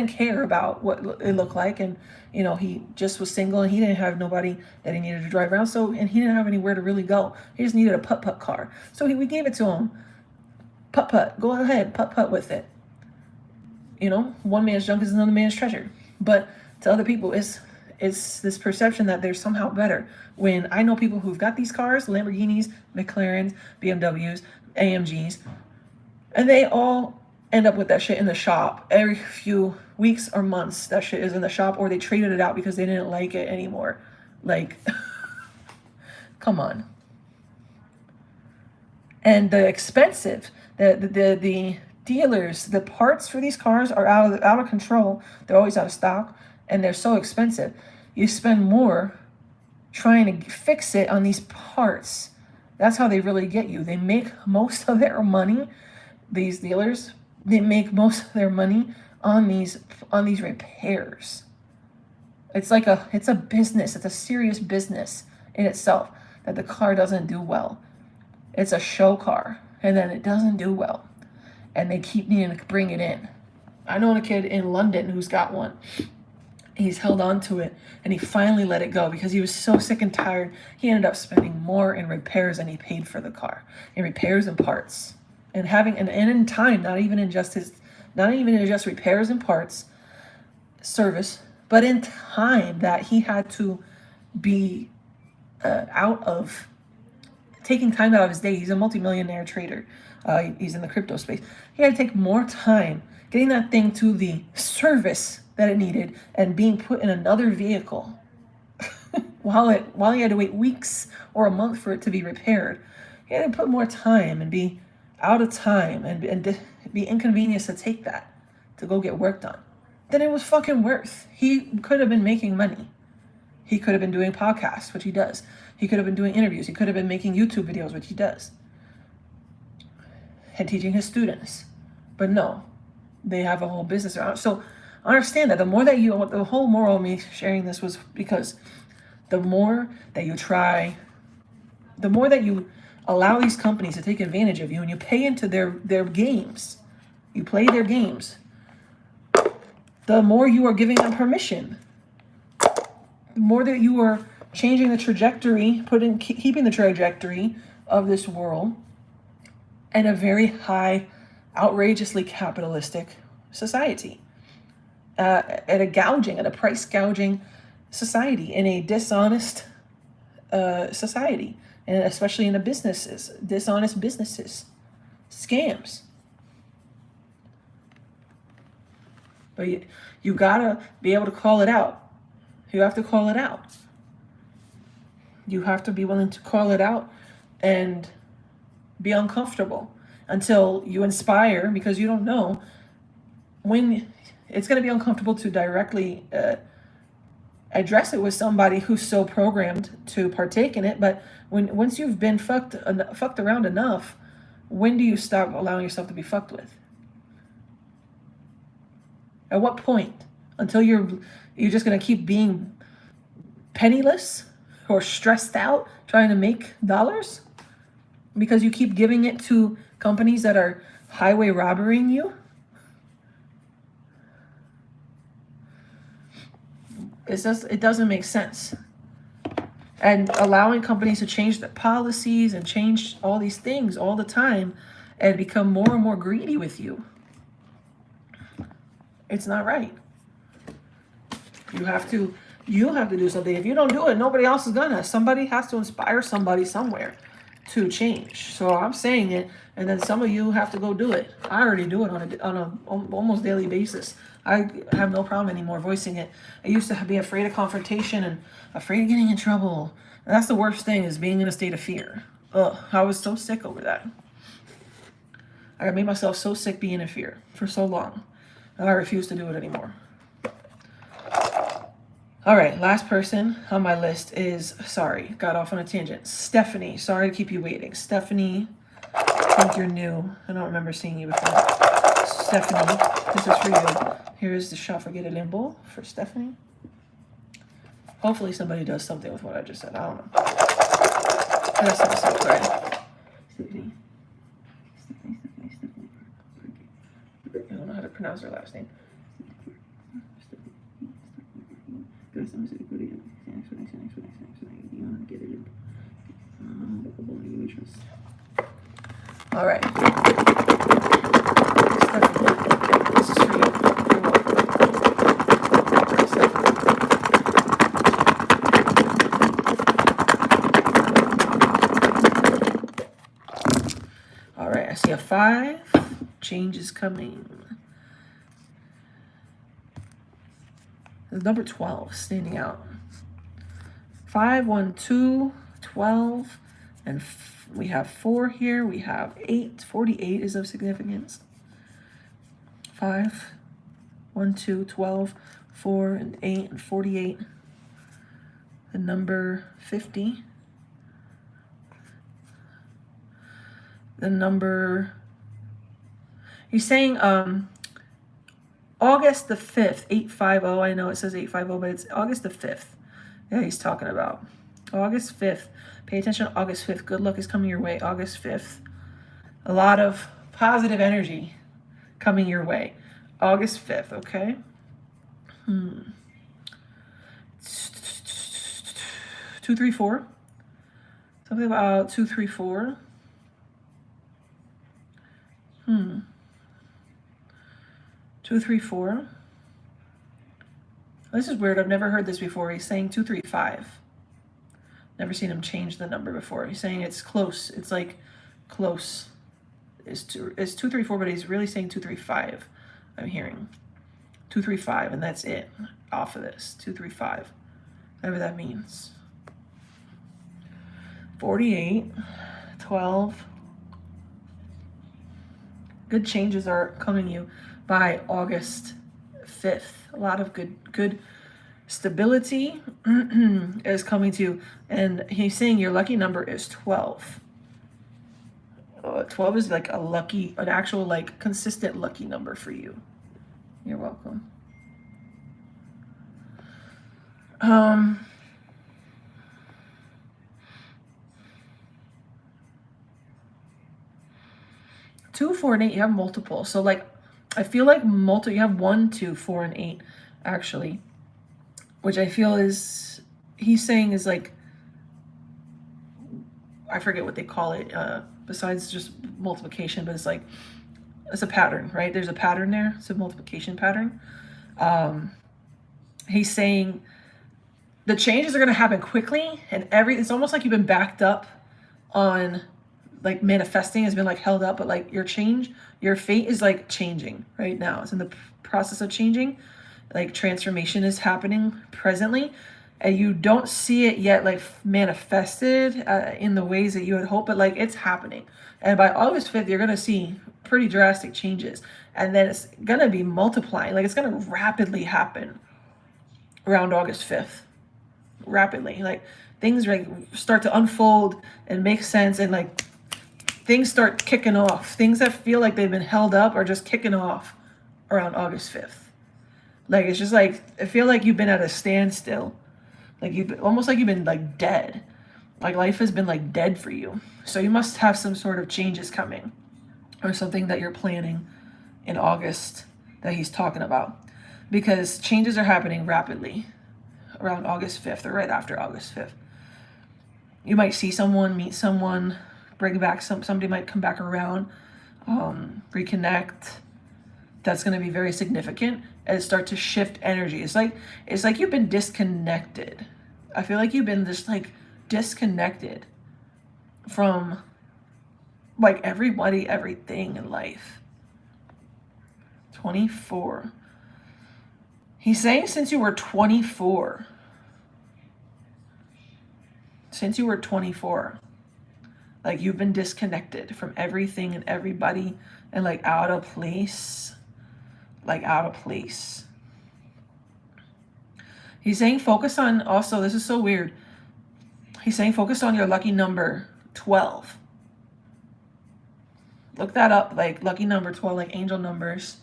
care about what it looked like. And, you know, he just was single and he didn't have nobody that he needed to drive around. And he didn't have anywhere to really go. He just needed a putt-putt car. So we gave it to him. Putt-putt. Go ahead. Putt-putt with it. You know, one man's junk is another man's treasure. But to other people, it's this perception that they're somehow better. When I know people who've got these cars, Lamborghinis, McLarens, BMWs, AMGs, and they all end up with that shit in the shop every few weeks or months. That shit is in the shop, or they traded it out because they didn't like it anymore. Like, come on. And the dealers, the parts for these cars are out of control. They're always out of stock, and they're so expensive. You spend more trying to fix it on these parts. That's how they really get you. They make most of their money. These dealers, they make most of their money on these repairs. It's a business. It's a serious business in itself that the car doesn't do well. It's a show car, and then it doesn't do well. And they keep needing to bring it in. I know a kid in London who's got one. He's held on to it, and he finally let it go because he was so sick and tired. He ended up spending more in repairs than he paid for the car, in repairs and parts, and in time, not even in just repairs and parts, service, but in time that he had to be taking time out of his day. He's a multimillionaire trader. He's in the crypto space. He had to take more time getting that thing to the service that it needed and being put in another vehicle while he had to wait weeks or a month for it to be repaired. He had to put more time and be out of time and be inconvenienced to take that to go get work done. Then it was fucking worth. He could have been making money. He could have been doing podcasts, which he does. He could have been doing interviews. He could have been making YouTube videos, which he does. And teaching his students. But no, they have a whole business around it. So understand that the whole moral of me sharing this was because the more that you try, the more that you allow these companies to take advantage of you and you pay into their games, you play their games, the more you are giving them permission. The more that you are changing the trajectory, keeping the trajectory of this world in a very high, outrageously capitalistic society, at a price gouging society, in a dishonest society, and especially in the dishonest businesses, scams. But you gotta be able to call it out. You have to call it out. You have to be willing to call it out and be uncomfortable until you inspire, because you don't know when it's going to be uncomfortable to directly address it with somebody who's so programmed to partake in it. But once you've been fucked around enough, when do you stop allowing yourself to be fucked with? At what point? Until you're just going to keep being penniless or stressed out trying to make dollars because you keep giving it to companies that are highway robbering you? It doesn't make sense. And allowing companies to change their policies and change all these things all the time and become more and more greedy with you. It's not right. You have to You have to do something. If you don't do it, nobody else is gonna. Somebody has to inspire somebody somewhere to change. So I'm saying it, and then some of you have to go do it. I already do it on a almost daily basis. I have no problem anymore voicing it. I used to be afraid of confrontation and afraid of getting in trouble. And that's the worst thing, is being in a state of fear. Ugh, I was so sick over that. I made myself so sick being in fear for so long, and I refuse to do it anymore. All right, last person on my list is, sorry, got off on a tangent. Stephanie, sorry to keep you waiting. Stephanie, I think you're new. I don't remember seeing you before. Stephanie, this is for you. Here is the Shuffle Get a Limbo for Stephanie. Hopefully somebody does something with what I just said. I don't know. I got something to say. All right. Stephanie. I don't know how to pronounce her last name. All right. Stephanie, this is for you. You're welcome. All right, I see a 5. Change is coming. Number 12 standing out. 5, 1, 2, 12, and we have 4 here. We have 8. 48 is of significance. 5, 1, 2, 12, 4, and 8, and 48. The number 50. The number, he's saying August the 5th, 850. I know it says 850, but it's August the 5th. Yeah, he's talking about August 5th. Pay attention to August 5th. Good luck is coming your way. August 5th. A lot of positive energy coming your way. August 5th, okay? 234. Something about 234. 234. This is weird. I've never heard this before. He's saying 235. Never seen him change the number before. He's saying it's close. It's like close. It's 234, but he's really saying 235. I'm hearing 235, and that's it off of this. 235. Whatever that means. 48, 12. Good changes are coming you by August 5th. A lot of good stability is coming to you. And he's saying your lucky number is 12. 12 is like an actual like consistent lucky number for you. You're welcome. 2, 4, and 8, you have multiple. So like, I feel like you have 1, 2, 4, and 8 actually, which I feel is, he's saying is like, I forget what they call it, besides just multiplication, but it's like, it's a pattern, right? There's a pattern there. It's a multiplication pattern. He's saying the changes are going to happen quickly, and it's almost like you've been backed up on, like manifesting has been like held up, but like your fate is like changing right now. It's in the process of changing. Like transformation is happening presently, and you don't see it yet like manifested in the ways that you had hoped, but like it's happening. And by August 5th, you're going to see pretty drastic changes, and then it's going to be multiplying. Like it's going to rapidly happen around August 5th. Rapidly. Like things like start to unfold and make sense, and like things start kicking off. Things that feel like they've been held up are just kicking off around August 5th. Like, it's just like, I feel like you've been at a standstill. Like almost like you've been like dead. Like life has been like dead for you. So you must have some sort of changes coming, or something that you're planning in August that he's talking about, because changes are happening rapidly around August 5th or right after August 5th. You might see someone, meet someone, bring back somebody might come back around, reconnect. That's going to be very significant. and start to shift energy. It's like you've been disconnected. I feel like you've been just like disconnected from like everybody, everything in life. 24. He's saying since you were 24. Since you were 24. Like you've been disconnected from everything and everybody and like out of place. Like out of place. He's saying focus on, also, this is so weird. He's saying focus on your lucky number 12. Look that up, like lucky number 12, like angel numbers.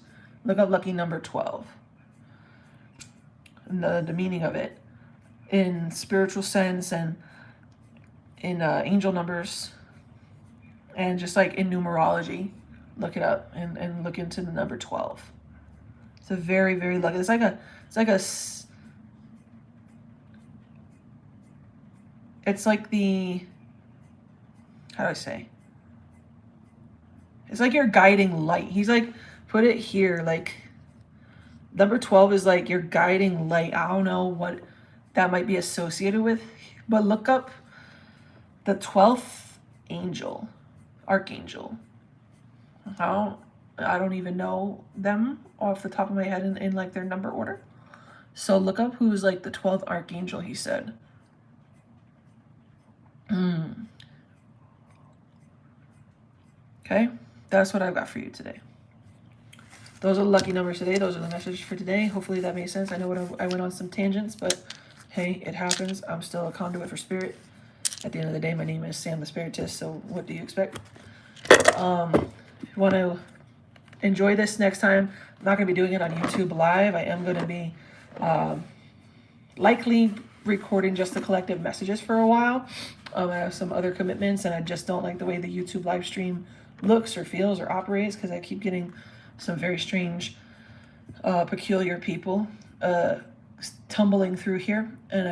Look up lucky number 12. And the meaning of it in spiritual sense and in angel numbers and just like in numerology. Look it up and look into the number 12. It's a very, very lucky. It's like a it's like the, how do I say? It's like your guiding light. He's like, put it here, like number 12 is like your guiding light. I don't know what that might be associated with, but look up the 12th angel, archangel. I don't even know them off the top of my head in like their number order. So look up who's like the 12th archangel, he said. Okay, that's what I've got for you today. Those are the lucky numbers today. Those are the messages for today. Hopefully that made sense. I know I went on some tangents, but hey, it happens. I'm still a conduit for spirit. At the end of the day, my name is Sam the Spiritist, so what do you expect? If you want to enjoy this next time, I'm not going to be doing it on YouTube Live. I am going to be likely recording just the collective messages for a while. I have some other commitments, and I just don't like the way the YouTube live stream looks or feels or operates because I keep getting some very strange, peculiar people tumbling through here, and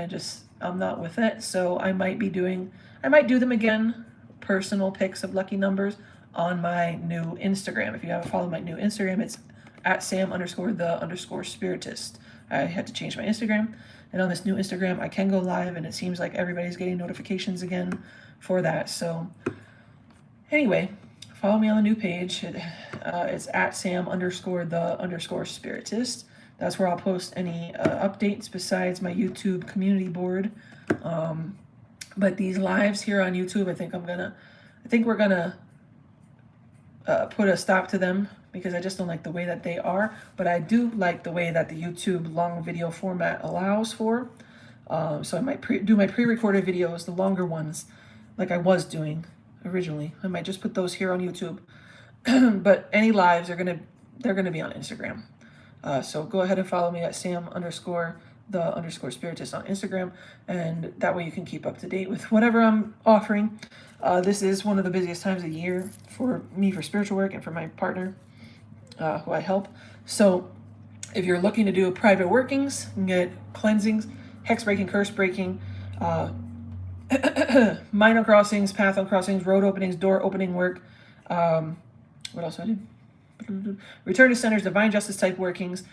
I'm not with it. So I might do them again, personal pics of lucky numbers on my new Instagram. If you haven't followed my new Instagram, it's at Sam_the_spiritist. I had to change my Instagram, and on this new Instagram, I can go live, and it seems like everybody's getting notifications again for that. So anyway, follow me on the new page. It's at Sam_the_spiritist. That's where I'll post any updates besides my YouTube community board. But these lives here on YouTube, I think we're gonna put a stop to them because I just don't like the way that they are. But I do like the way that the YouTube long video format allows for. So I might do my pre-recorded videos, the longer ones, like I was doing originally. I might just put those here on YouTube. But any lives they're gonna be on Instagram. So go ahead and follow me at Sam_the_spiritist on Instagram, and that way you can keep up to date with whatever I'm offering. This is one of the busiest times of year for me for spiritual work and for my partner, who I help. So if you're looking to do private workings, you can get cleansings, hex breaking, curse breaking, minor crossings, path uncrossings, road openings, door opening work. What else I did? Return to centers, divine justice type workings,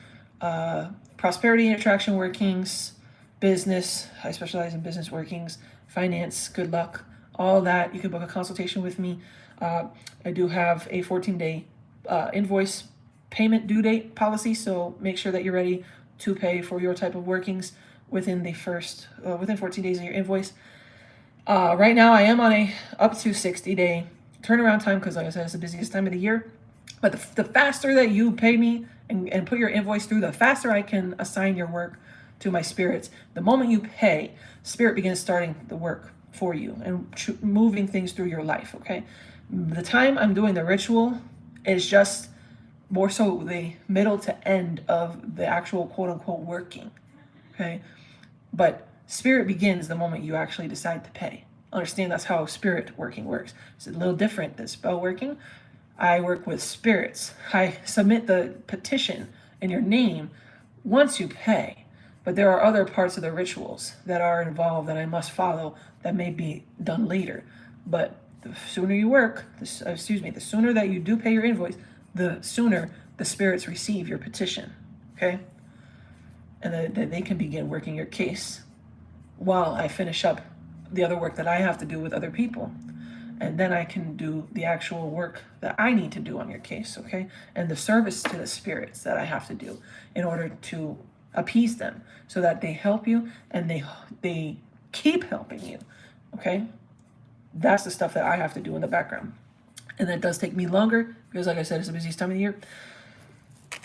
prosperity and attraction workings, business. I specialize in business workings, finance, good luck, all that. You can book a consultation with me. I do have a 14-day invoice payment due date policy, so make sure that you're ready to pay for your type of workings within the first within 14 days of your invoice. Right now, I am on a up to 60-day turnaround time because, like I said, it's the busiest time of the year. But the faster that you pay me and put your invoice through, the faster I can assign your work to my spirits. The moment you pay, spirit begins starting the work for you and moving things through your life, okay? The time I'm doing the ritual is just more so the middle to end of the actual quote-unquote working, okay? But spirit begins the moment you actually decide to pay. Understand that's how spirit working works. It's a little different than spell working. I work with spirits. I submit the petition in your name once you pay. But there are other parts of the rituals that are involved that I must follow that may be done later. But the sooner you work, the sooner that you do pay your invoice, the sooner the spirits receive your petition. okay? And then they can begin working your case while I finish up the other work that I have to do with other people. And then I can do the actual work that I need to do on your case, okay? And the service to the spirits that I have to do in order to appease them so that they help you and they keep helping you, okay? That's the stuff that I have to do in the background. And that does take me longer because, like I said, it's the busiest time of the year.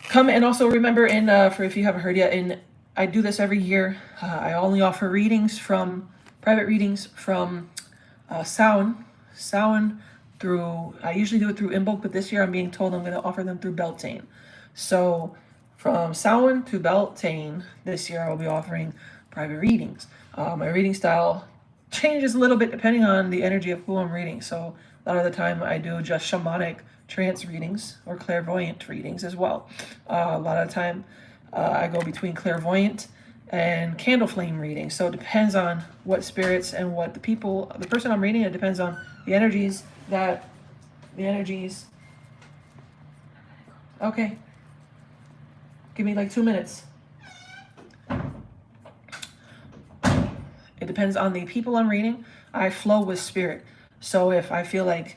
Come and also remember, for if you haven't heard yet, I do this every year. I only offer private readings from Samhain through, I usually do it through Imbolc, but this year I'm being told I'm going to offer them through Beltane. So from Samhain to Beltane, this year I will be offering private readings. My reading style changes a little bit depending on the energy of who I'm reading. So a lot of the time I do just shamanic trance readings or clairvoyant readings as well. A lot of the time I go between clairvoyant and candle flame reading. So it depends on what spirits and what the person I'm reading, it depends on the energies. Okay. Give me like 2 minutes. It depends on the people I'm reading. I flow with spirit. So if I feel like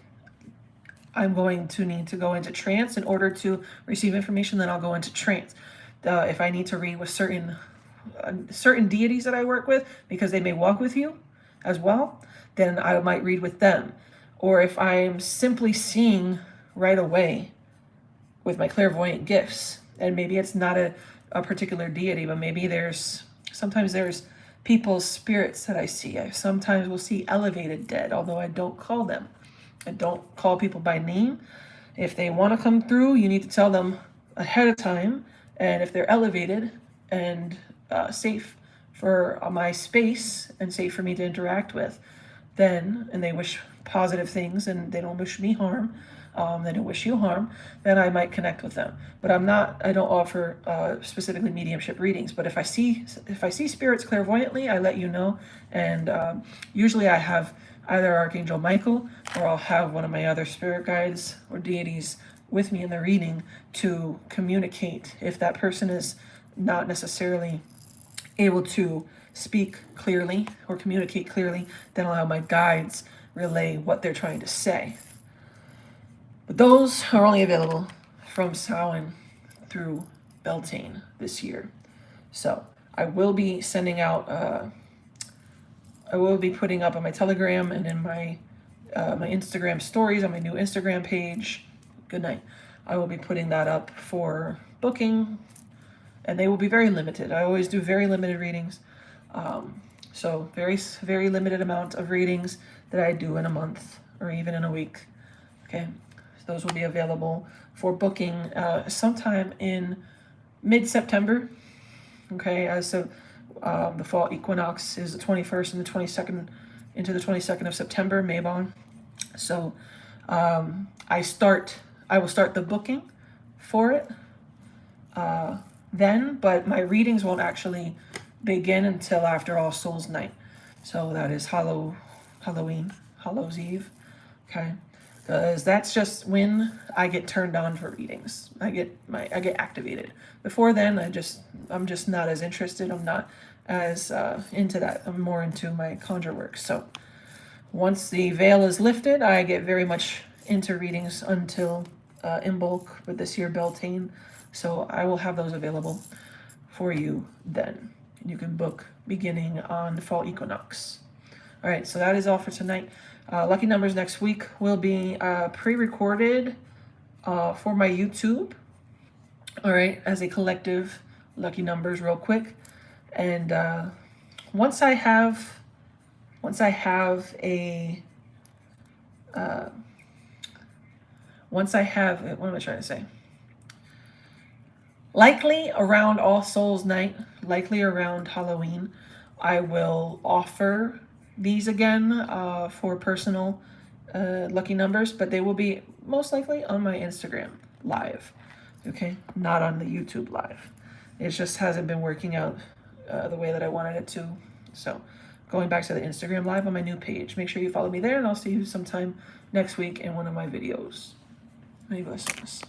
I'm going to need to go into trance in order to receive information, then I'll go into trance. If I need to read with certain deities that I work with, because they may walk with you as well, then I might read with them. Or if I'm simply seeing right away with my clairvoyant gifts, and maybe it's not a particular deity, but maybe sometimes there's people's spirits that I see. I sometimes will see elevated dead, although I don't call them. I don't call people by name. If they want to come through, you need to tell them ahead of time. And if they're elevated and safe for my space and safe for me to interact with, and they wish positive things and they don't wish me harm, they don't wish you harm, then I might connect with them. But I don't offer specifically mediumship readings. But if I see spirits clairvoyantly, I let you know. And usually I have either Archangel Michael or I'll have one of my other spirit guides or deities with me in the reading to communicate. If that person is not necessarily able to speak clearly or communicate clearly, then I'll have my guides relay what they're trying to say. But those are only available from Samhain through Beltane this year. So I will be sending out, I will be putting up on my Telegram and in my Instagram stories on my new Instagram page. Good night. I will be putting that up for booking, and they will be very limited. I always do very limited readings. So very, very limited amount of readings that I do in a month or even in a week. Okay. So those will be available for booking sometime in mid-September. Okay. So the fall equinox is the 21st and the 22nd into the 22nd of September, Mabon. So I will start the booking for it then, but my readings won't actually begin until after All Souls Night. So that is Halloween, Hallows Eve. Okay. Because that's just when I get turned on for readings. I get activated. Before then, I'm just not as interested. I'm not as into that. I'm more into my conjure work. So once the veil is lifted, I get very much into readings until Imbolc, but this year Beltane. So I will have those available for you then. You can book beginning on the fall equinox. All right, so that is all for tonight. Lucky numbers next week will be pre-recorded for my YouTube. All right, as a collective lucky numbers real quick. And once I have what am I trying to say? Likely around All Souls Night, likely around Halloween, I will offer these again for personal lucky numbers, but they will be most likely on my Instagram live, okay? Not on the YouTube live. It just hasn't been working out the way that I wanted it to. So going back to the Instagram live on my new page. Make sure you follow me there, and I'll see you sometime next week in one of my videos. Many blessings.